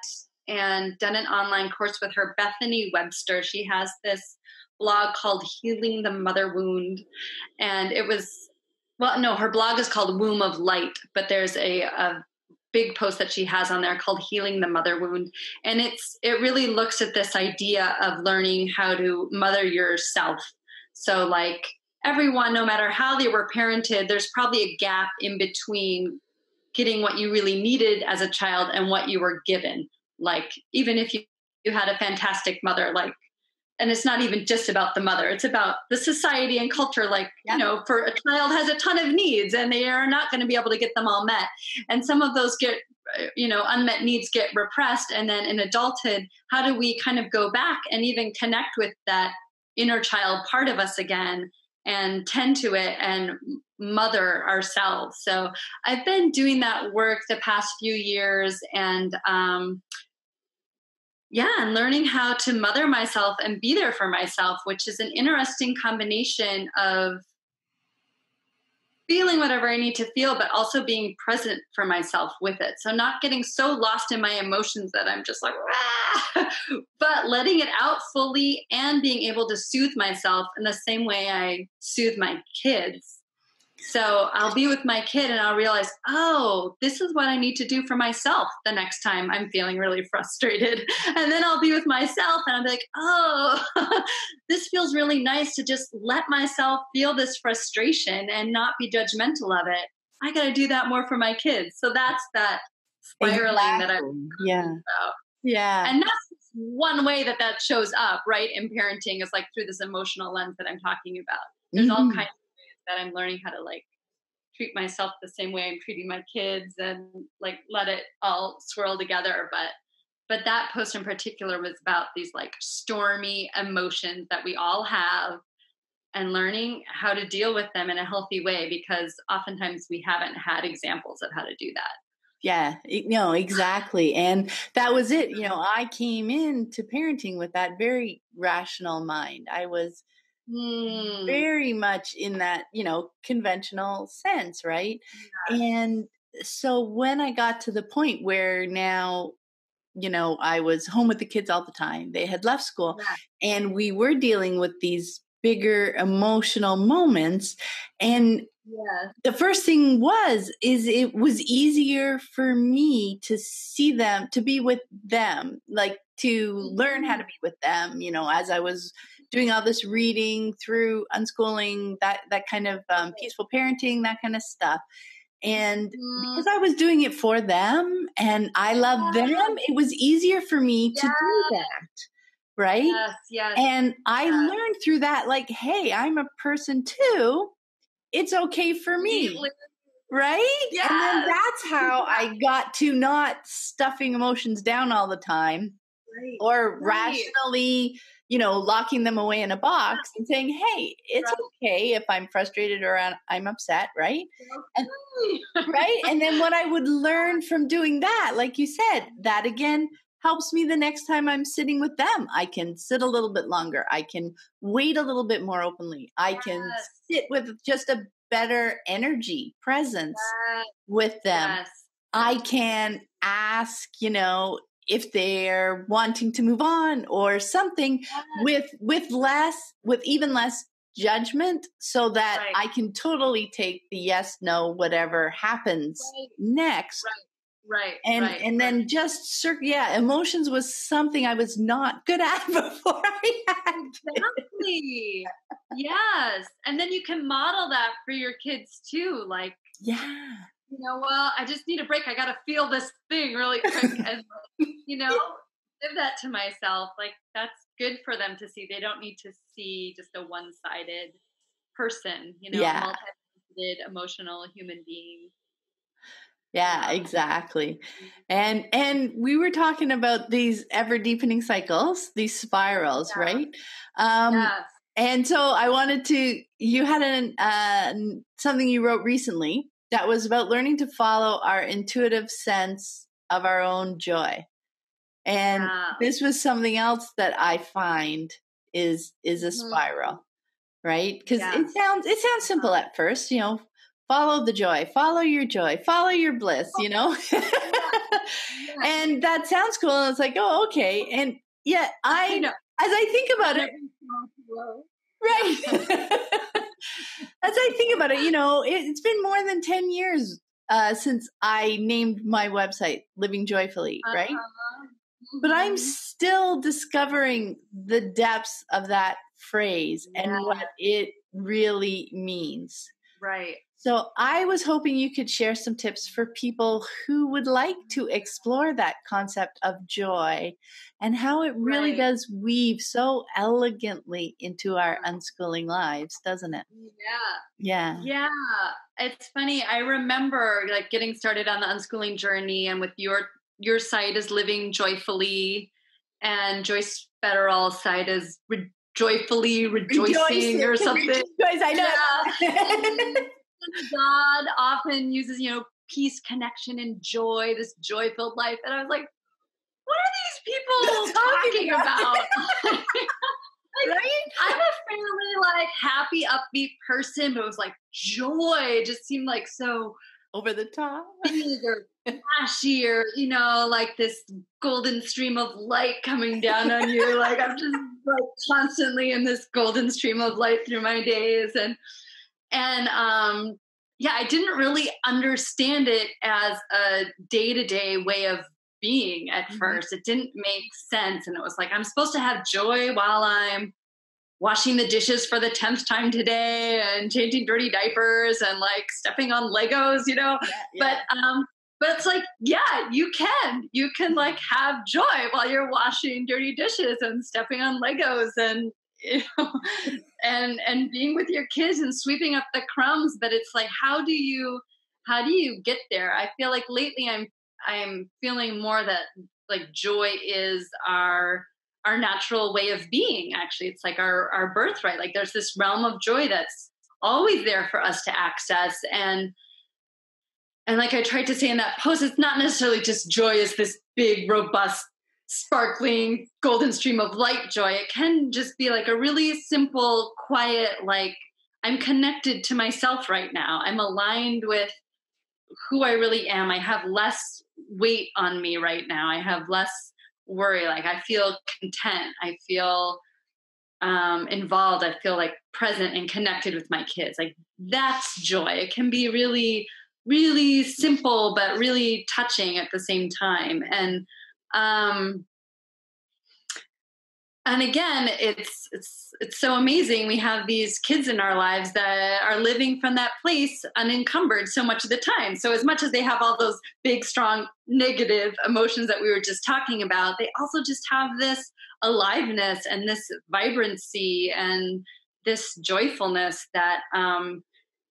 and done an online course with her, Bethany Webster. She has this blog called Healing the Mother Wound. And it was, well, no, her blog is called Womb of Light, but there's a big post that she has on there called Healing the Mother Wound. And it really looks at this idea of learning how to mother yourself. So like everyone, no matter how they were parented, there's probably a gap in between getting what you really needed as a child and what you were given. Like even if you you had a fantastic mother, like, and it's not even just about the mother, it's about the society and culture. Like, for a child has a ton of needs and they are not going to be able to get them all met. And some of those get, unmet needs get repressed. And then in adulthood, how do we kind of go back and even connect with that inner child part of us again and tend to it and mother ourselves? So I've been doing that work the past few years, and and learning how to mother myself and be there for myself, which is an interesting combination of feeling whatever I need to feel, but also being present for myself with it. So not getting so lost in my emotions that I'm just like, but letting it out fully and being able to soothe myself in the same way I soothe my kids. So I'll be with my kid and I'll realize, oh, this is what I need to do for myself the next time I'm feeling really frustrated. And then I'll be with myself and I'll be like, oh, this feels really nice to just let myself feel this frustration and not be judgmental of it. I got to do that more for my kids. So that's that spiraling that I'm about.
Yeah.
And that's one way that shows up, right, in parenting, is like through this emotional lens that I'm talking about. There's all kinds that I'm learning how to like treat myself the same way I'm treating my kids and like let it all swirl together. But that post in particular was about these like stormy emotions that we all have and learning how to deal with them in a healthy way, because oftentimes we haven't had examples of how to do that.
Yeah, no, exactly. And that was it. I came into parenting with that very rational mind. I was very much in that, conventional sense, right? Yeah. And so when I got to the point where now, I was home with the kids all the time, they had left school, and we were dealing with these bigger emotional moments. And the first thing is it was easier for me to see them, to be with them, like to learn how to be with them, as I was doing all this reading through Unschooling, that kind of peaceful parenting, that kind of stuff. And because I was doing it for them and I love them, it was easier for me to do that. Right?
Yes.
And I learned through that, like, hey, I'm a person too. It's okay for me. Right?
Yes.
And then that's how I got to not stuffing emotions down all the time, or rationally, locking them away in a box and saying, hey, it's okay if I'm frustrated or I'm upset. Right. And, right. And then what I would learn from doing that, like you said, that again helps me the next time I'm sitting with them. I can sit a little bit longer. I can wait a little bit more openly. I can sit with just a better energy presence with them. I can ask, if they're wanting to move on or something with even less judgment, so that I can totally take the yes, no, whatever happens next. And then just emotions was something I was not good at before I had
Exactly. Yes. And then you can model that for your kids too. Like, well, I just need a break. I got to feel this thing really quick. And, give that to myself. Like, that's good for them to see. They don't need to see just a one-sided person, a multifaceted, emotional human being.
Yeah, exactly. And we were talking about these ever-deepening cycles, these spirals, right? And so I wanted you had something you wrote recently that was about learning to follow our intuitive sense of our own joy. And this was something else that I find is a spiral, right? Because it sounds simple at first, follow the joy, follow your joy, follow your bliss, and that sounds cool. And it's like, oh, okay. And yet as I think about it, as I think about it, it's been more than 10 years since I named my website Living Joyfully, right? But I'm still discovering the depths of that phrase and what it really means.
Right.
So I was hoping you could share some tips for people who would like to explore that concept of joy and how it really does weave so elegantly into our unschooling lives, doesn't it?
Yeah. It's funny. I remember like getting started on the unschooling journey, and with your site is Living Joyfully, and Joyce Federal's site is Joyfully Rejoicing or something.
Joyce, I know.
Yeah. God often uses, peace, connection, and joy, this joy-filled life. And I was like, what are these people talking about?
Right?
I'm a fairly happy, upbeat person, but it was like joy just seemed like so
over the top,
big or flashy, or like this golden stream of light coming down on you. Like I'm just constantly in this golden stream of light through my days, and I didn't really understand it as a day-to-day way of being at first. It didn't make sense. And it was like, I'm supposed to have joy while I'm washing the dishes for the 10th time today and changing dirty diapers and stepping on Legos, Yeah. But it's like, yeah, you can have joy while you're washing dirty dishes and stepping on Legos and, and being with your kids and sweeping up the crumbs. But it's like, how do you get there? I feel like lately I'm feeling more that joy is our natural way of being. Actually, it's like our birthright. Like there's this realm of joy that's always there for us to access. And like I tried to say in that post, it's not necessarily just joy as this big, robust, sparkling, golden stream of light joy. It can just be a really simple, quiet, I'm connected to myself right now. I'm aligned with who I really am. I have less weight on me right now. I have less worry. I feel content. I feel involved. I feel present and connected with my kids. That's joy. It can be really, really simple, but really touching at the same time. And again, it's so amazing. We have these kids in our lives that are living from that place unencumbered so much of the time. So as much as they have all those big, strong, negative emotions that we were just talking about, they also just have this aliveness and this vibrancy and this joyfulness that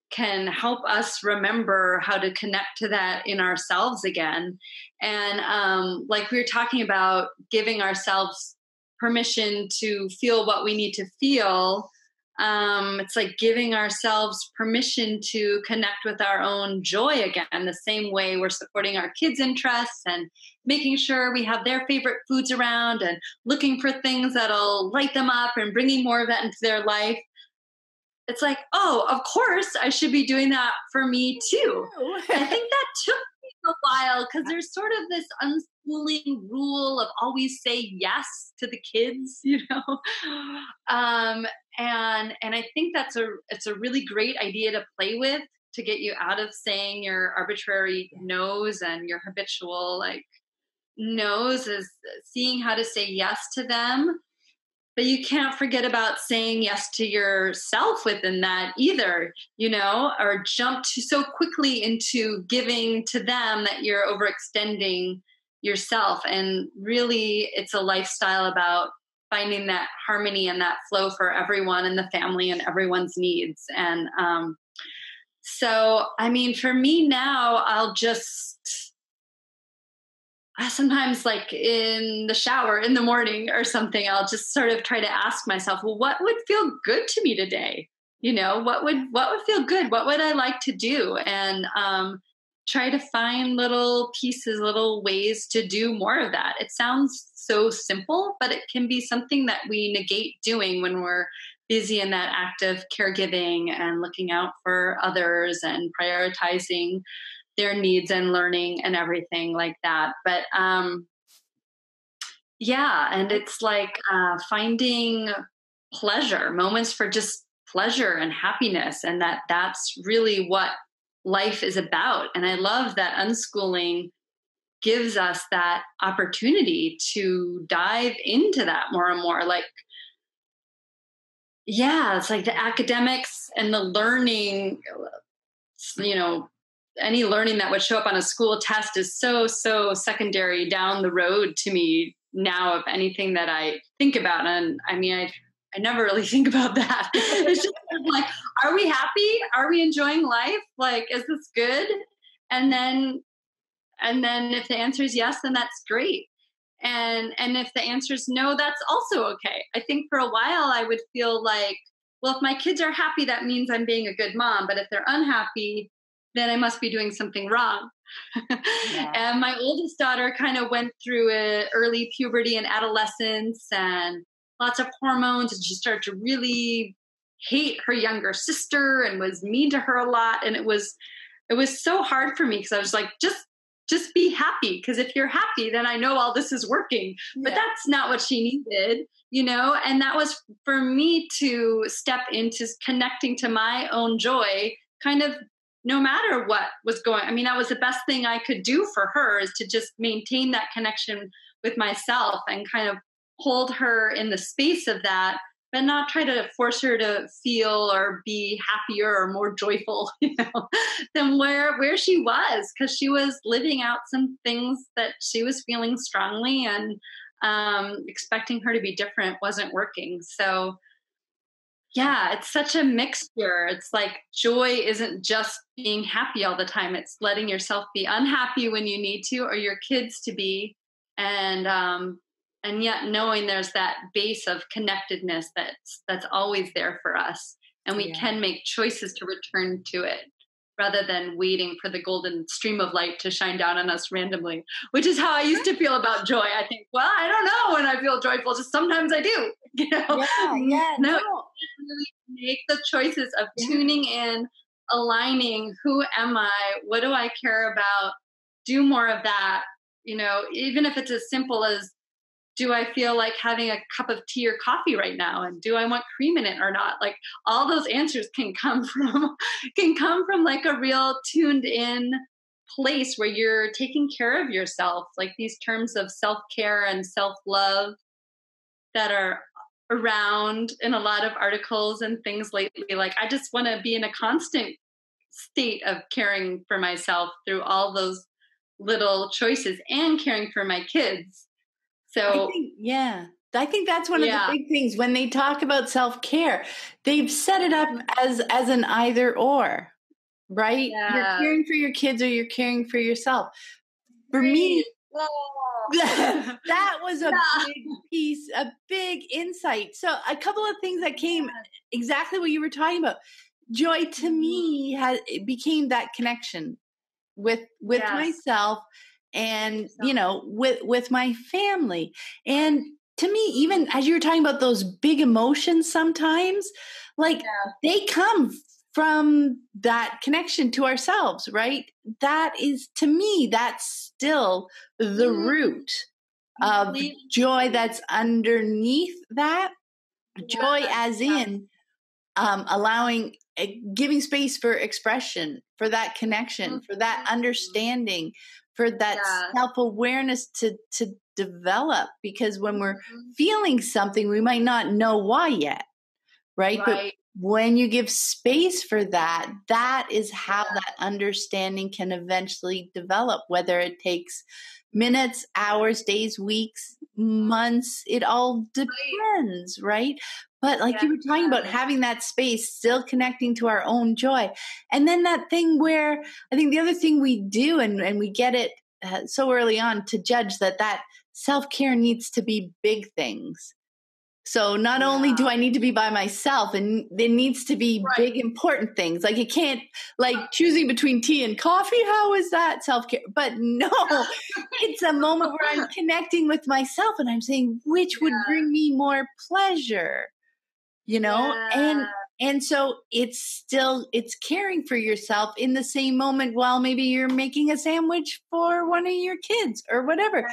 can help us remember how to connect to that in ourselves again. And we were talking about giving ourselves permission to feel what we need to feel. It's like giving ourselves permission to connect with our own joy again, the same way we're supporting our kids' interests and making sure we have their favorite foods around and looking for things that'll light them up and bringing more of that into their life. It's like, oh, of course I should be doing that for me too. I think that took me a while because there's sort of this unschooling rule of always say yes to the kids, and I think it's a really great idea to play with to get you out of saying your arbitrary no's and your habitual no's, is seeing how to say yes to them. But you can't forget about saying yes to yourself within that either, or jump so quickly into giving to them that you're overextending yourself. And really, it's a lifestyle about finding that harmony and that flow for everyone in the family and everyone's needs. And so, I mean, for me now, I'll just sometimes in the shower in the morning or something, I'll just sort of try to ask myself, well, what would feel good to me today? What would feel good? What would I like to do? And try to find little pieces, little ways to do more of that. It sounds so simple, but it can be something that we negate doing when we're busy in that act of caregiving and looking out for others and prioritizing their needs and learning and everything like that. But and it's finding pleasure, moments for just pleasure and happiness, and that's really what life is about. And I love that unschooling gives us that opportunity to dive into that more and more. It's like the academics and the learning any learning that would show up on a school test is so secondary down the road to me now of anything that I think about. And I mean, I never really think about that. It's just like, are we happy? Are we enjoying life? Like, is this good? And then if the answer is yes, then that's great. And if the answer is no, that's also okay. I think for a while I would feel like, well, if my kids are happy, that means I'm being a good mom. But if they're unhappy, then I must be doing something wrong. Yeah. And my oldest daughter kind of went through early puberty and adolescence and lots of hormones. And she started to really hate her younger sister and was mean to her a lot. And it was so hard for me because I was like, just be happy. Because if you're happy, then I know all this is working. But that's not what she needed, and that was for me to step into connecting to my own joy, kind of no matter what was going. I mean, that was the best thing I could do for her, is to just maintain that connection with myself and kind of hold her in the space of that, but not try to force her to feel or be happier or more joyful, than where she was, because she was living out some things that she was feeling strongly, and expecting her to be different wasn't working. So yeah, it's such a mixture. It's like joy isn't just being happy all the time. It's letting yourself be unhappy when you need to, or your kids to be, and yet knowing there's that base of connectedness that's always there for us, and we can make choices to return to it rather than waiting for the golden stream of light to shine down on us randomly, which is how I used to feel about joy. I think, well, I don't know when I feel joyful, just sometimes I do. No, really make the choices of tuning in, aligning. Who am I? What do I care about? Do more of that. Even if it's as simple as, do I feel like having a cup of tea or coffee right now? And do I want cream in it or not? Like, all those answers can come from like a real tuned in place where you're taking care of yourself. Like these terms of self-care and self-love that are around in a lot of articles and things lately. Like, I just want to be in a constant state of caring for myself through all those little choices and caring for my kids. So
I think that's one of the big things when they talk about self-care. They've set it up as an either or, right? Yeah. You're caring for your kids or you're caring for yourself. For me, that was a big piece, a big insight. So a couple of things that came exactly what you were talking about. Joy to me became that connection with myself and, with my family. And to me, even as you were talking about those big emotions sometimes, like they come from that connection to ourselves, right? That is, to me, that's still the root of joy that's underneath that. Joy as in allowing, giving space for expression, for that connection, for that understanding, for that self-awareness to develop. Because when we're feeling something, we might not know why yet, right? But when you give space for that, that is how that understanding can eventually develop, whether it takes minutes, hours, days, weeks, months, it all depends, right? But like you were talking about, having that space, still connecting to our own joy. And then that thing where I think the other thing we do, and we get it so early on to judge that self-care needs to be big things. So not only do I need to be by myself, and there needs to be big, important things. Like it can't, like choosing between tea and coffee. How is that self-care? But no, it's a moment where I'm connecting with myself and I'm saying, which would bring me more pleasure, and so it's caring for yourself in the same moment while maybe you're making a sandwich for one of your kids or whatever.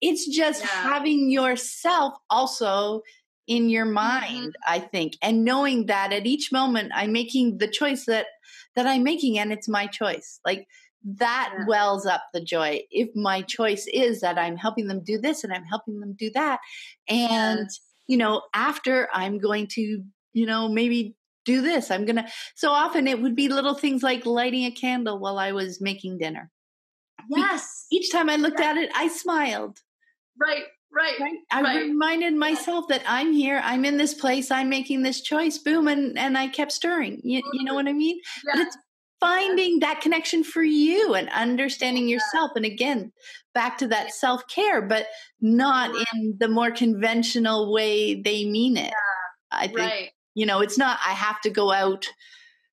It's just having yourself also in your mind, I think, and knowing that at each moment I'm making the choice that I'm making, and it's my choice. Like that wells up the joy. If my choice is that I'm helping them do this and I'm helping them do that, and after I'm going to, maybe do this. So often it would be little things like lighting a candle while I was making dinner.
Yes.
Each time I looked at it, I smiled.
Right.
I reminded myself that I'm here, I'm in this place, I'm making this choice, boom, and I kept stirring. You know what I mean?
Yes.
But it's finding that connection for you and understanding yourself. And again, back to that self-care, but not in the more conventional way they mean it. I think, it's not, I have to go out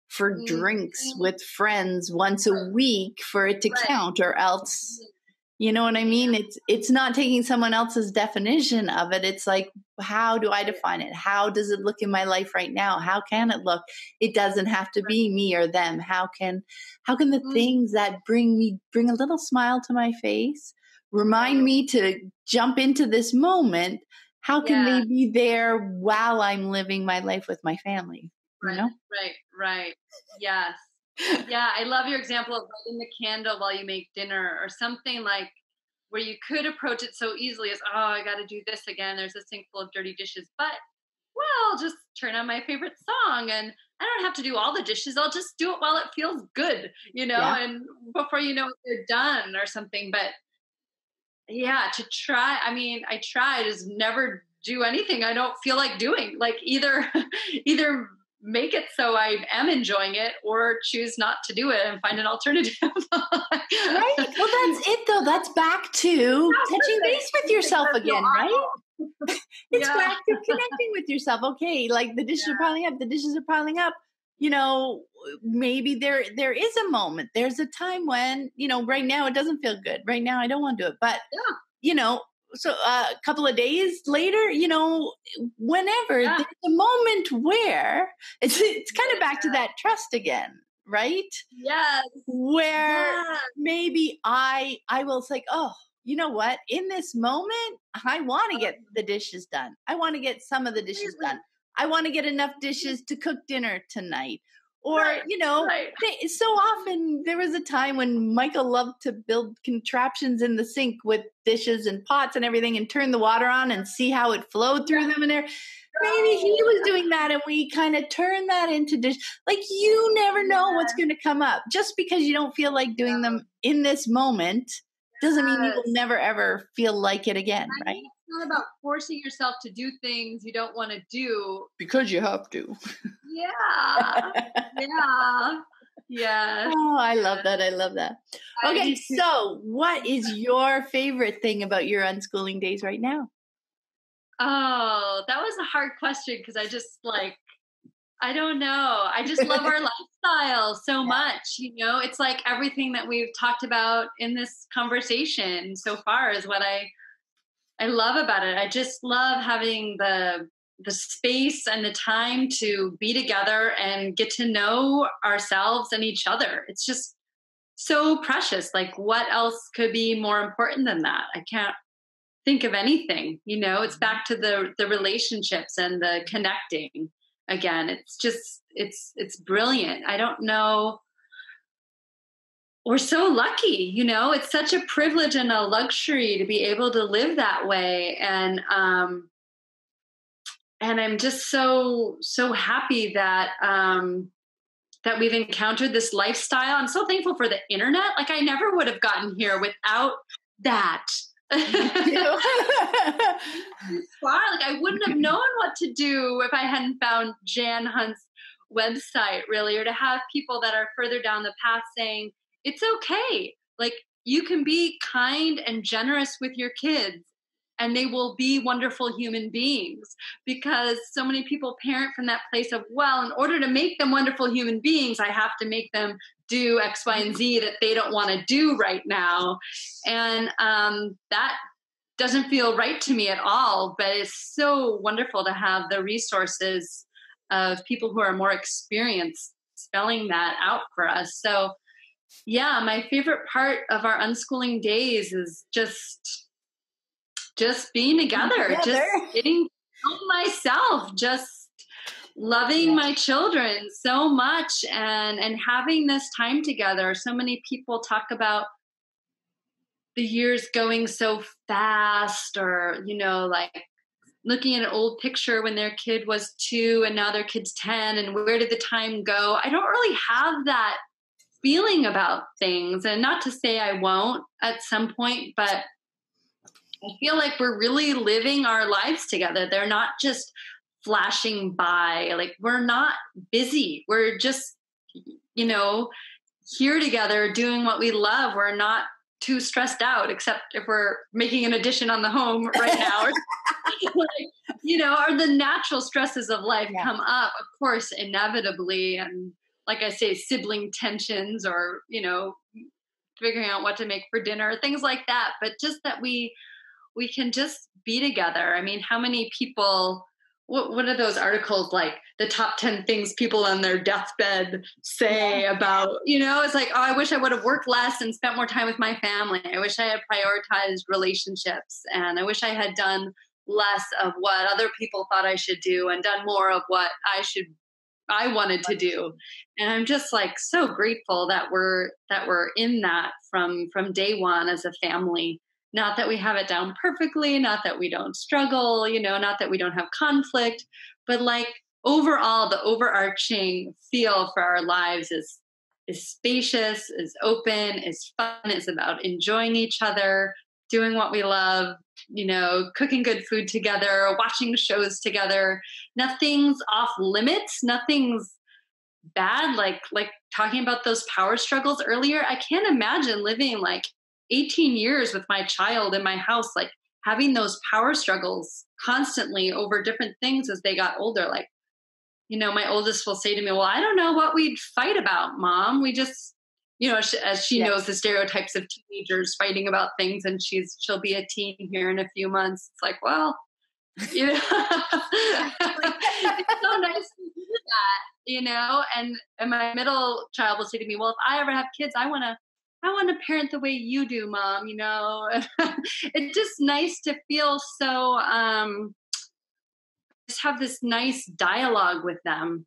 for drinks with friends once a week for it to count, or else, you know what I mean? It's not taking someone else's definition of it. It's like, how do I define it? How does it look in my life right now? How can it look? It doesn't have to be me or them. How can the things that bring a little smile to my face, remind me to jump into this moment? How can they be there while I'm living my life with my family? You know?
Right. Yes. Yeah, I love your example of lighting the candle while you make dinner, or something like where you could approach it so easily as, oh, I got to do this again. There's a sink full of dirty dishes, but just turn on my favorite song, and I don't have to do all the dishes. I'll just do it while it feels good, and before you know it, they're done or something. But to try, I try to never do anything I don't feel like doing. Like either make it so I am enjoying it, or choose not to do it and find an alternative.
Right. Well, that's it though. That's back to touching base with yourself again, right? It's back to connecting with yourself. Okay. Like the dishes are piling up. Maybe there is a moment. There's a time when, right now it doesn't feel good. Right now I don't want to do it, but so a couple of days later, whenever there's a moment where it's kind of back to that trust again, right?
Yes.
Where maybe I will say, oh, you know what? In this moment, I want to get the dishes done. I want to get some of the dishes done. I want to get enough dishes to cook dinner tonight. Or, so often there was a time when Michael loved to build contraptions in the sink with dishes and pots and everything and turn the water on and see how it flowed through them in there. Maybe he was doing that and we kind of turned that into dish. Like, you never know what's going to come up. Just because you don't feel like doing them in this moment doesn't mean you will never, ever feel like it again, right?
It's not about forcing yourself to do things you don't want to do.
Because you have to.
Yeah.
Oh, I love that. Okay, so what is your favorite thing about your unschooling days right now?
Oh, that was a hard question because I don't know. I just love our lifestyle so much. It's like everything that we've talked about in this conversation so far is what I love about it. I just love having the space and the time to be together and get to know ourselves and each other. It's just so precious. Like, what else could be more important than that? I can't think of anything. It's back to the relationships and the connecting again. It's just, it's brilliant. I don't know. We're so lucky, it's such a privilege and a luxury to be able to live that way. And I'm just so happy that, that we've encountered this lifestyle. I'm so thankful for the internet. Like, I never would have gotten here without that. Like, I wouldn't have known what to do if I hadn't found Jan Hunt's website, really, or to have people that are further down the path saying, it's okay. Like, you can be kind and generous with your kids and they will be wonderful human beings, because so many people parent from that place of, well, in order to make them wonderful human beings, I have to make them do X, Y, and Z that they don't want to do right now. And that doesn't feel right to me at all, but it's so wonderful to have the resources of people who are more experienced spelling that out for us. So yeah, my favorite part of our unschooling days is just being together, just getting to know myself, just loving my children so much and having this time together. So many people talk about the years going so fast, or, like looking at an old picture when their kid was 2 and now their kid's 10, and where did the time go? I don't really have that feeling about things. And not to say I won't at some point, but I feel like we're really living our lives together. They're not just flashing by. Like, we're not busy. We're just, here together doing what we love. We're not too stressed out, except if we're making an addition on the home right now. Or the natural stresses of life come up, of course, inevitably. And like I say, sibling tensions or, figuring out what to make for dinner, things like that. But just that we can just be together. I mean, how many people, what are those articles like the top 10 things people on their deathbed say about, it's like, oh, I wish I would have worked less and spent more time with my family. I wish I had prioritized relationships, and I wish I had done less of what other people thought I should do and done more of what I wanted to do. And I'm just like so grateful that we're in that from day one as a family. Not that we have it down perfectly, not that we don't struggle, not that we don't have conflict, but like overall, the overarching feel for our lives is spacious, is open, is fun, is about enjoying each other, doing what we love, cooking good food together, watching shows together. Nothing's off limits. Nothing's bad. Like talking about those power struggles earlier, I can't imagine living like 18 years with my child in my house, like having those power struggles constantly over different things as they got older. Like, my oldest will say to me, well, I don't know what we'd fight about, Mom. We just, as she knows the stereotypes of teenagers fighting about things, and she'll be a teen here in a few months. It's like, well, it's so nice to do that, and my middle child will say to me, well, if I ever have kids, I want to parent the way you do, Mom, It's just nice to feel so, just have this nice dialogue with them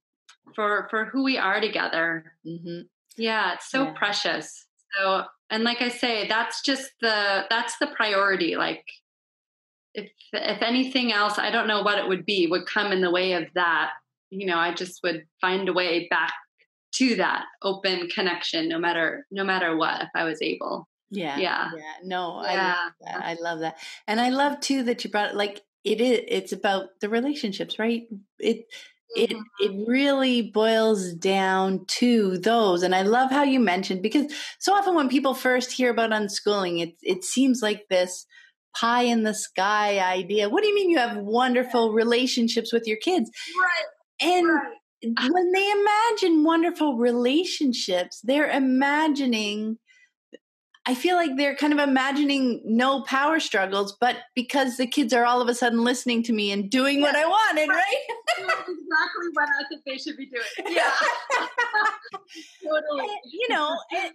for who we are together. Mm-hmm. Yeah, it's so precious. So, and like I say, that's the priority. Like, if anything else, I don't know what it would come in the way of that. I just would find a way back to that open connection, no matter what, if I was able.
Yeah. No, I love that. And I love too that you brought it, like it's about the relationships, right? It really boils down to those. And I love how you mentioned, because so often when people first hear about unschooling, it seems like this pie in the sky idea. What do you mean you have wonderful relationships with your kids? Right. And when they imagine wonderful relationships, they're imagining, I feel like they're kind of imagining no power struggles, but because the kids are all of a sudden listening to me and doing what I wanted, right?
That's exactly what I think they should be doing. Yeah. Totally.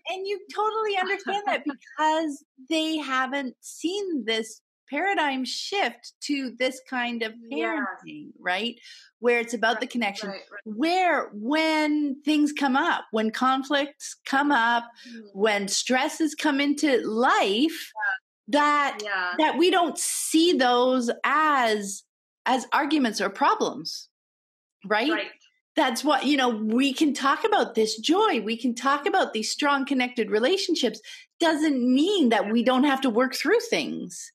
And you totally understand that because they haven't seen this paradigm shift to this kind of parenting, right? Where it's about the connection, where when things come up, when conflicts come up, when stresses come into life, that we don't see those as arguments or problems, right? That's what, we can talk about this joy. We can talk about these strong connected relationships. Doesn't mean that we don't have to work through things.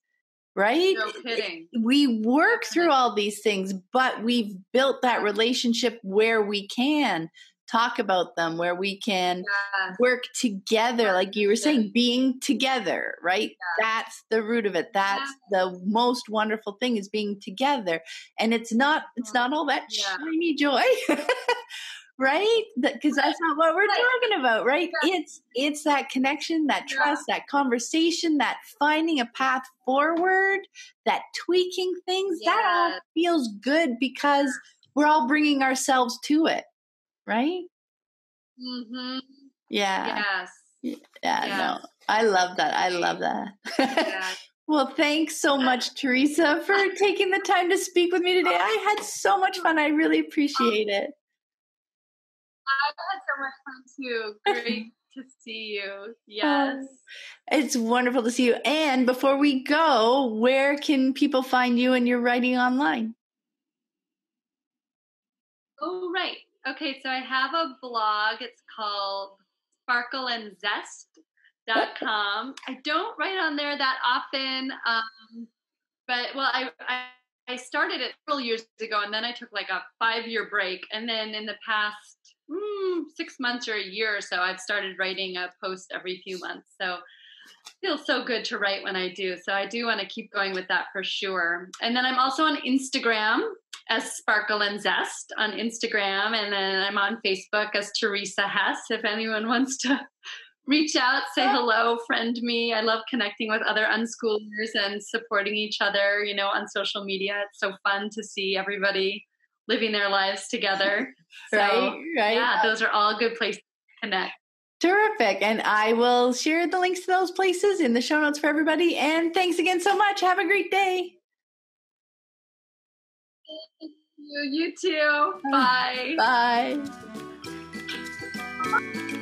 Right?
No kidding.
We work through all these things, but we've built that relationship where we can talk about them, where we can work together. Like you were saying, being together, right? That's the root of it. That's the most wonderful thing, is being together. And it's not all that shiny joy. Right? Because that's not what we're talking about, right? It's that connection, that trust, that conversation, that finding a path forward, that tweaking things. That all feels good because we're all bringing ourselves to it, right?
Mm-hmm.
Yeah.
Yes.
No, I love that. I love that. Well, thanks so much, Teresa, for taking the time to speak with me today. I had so much fun. I really appreciate it.
I had so much fun too. Great to see you. Yes.
Oh, it's wonderful to see you. And before we go, where can people find you and your writing online?
Oh, right. Okay, so I have a blog. It's called sparkleandzest.com. I don't write on there that often, but well, I started it several years ago, and then I took like a 5-year break, and then in the past 6 months or a year or so, I've started writing a post every few months. So it feels so good to write when I do. So I do want to keep going with that for sure. And then I'm also on Instagram as Sparkle and Zest on Instagram, and then I'm on Facebook as Teresa Hess. If anyone wants to reach out, say hello, friend me. I love connecting with other unschoolers and supporting each other, on social media. It's so fun to see everybody living their lives together.
Right.
Yeah, those are all good places to connect.
Terrific. And I will share the links to those places in the show notes for everybody. And thanks again so much. Have a great day.
Thank you. You too. Bye.
Bye.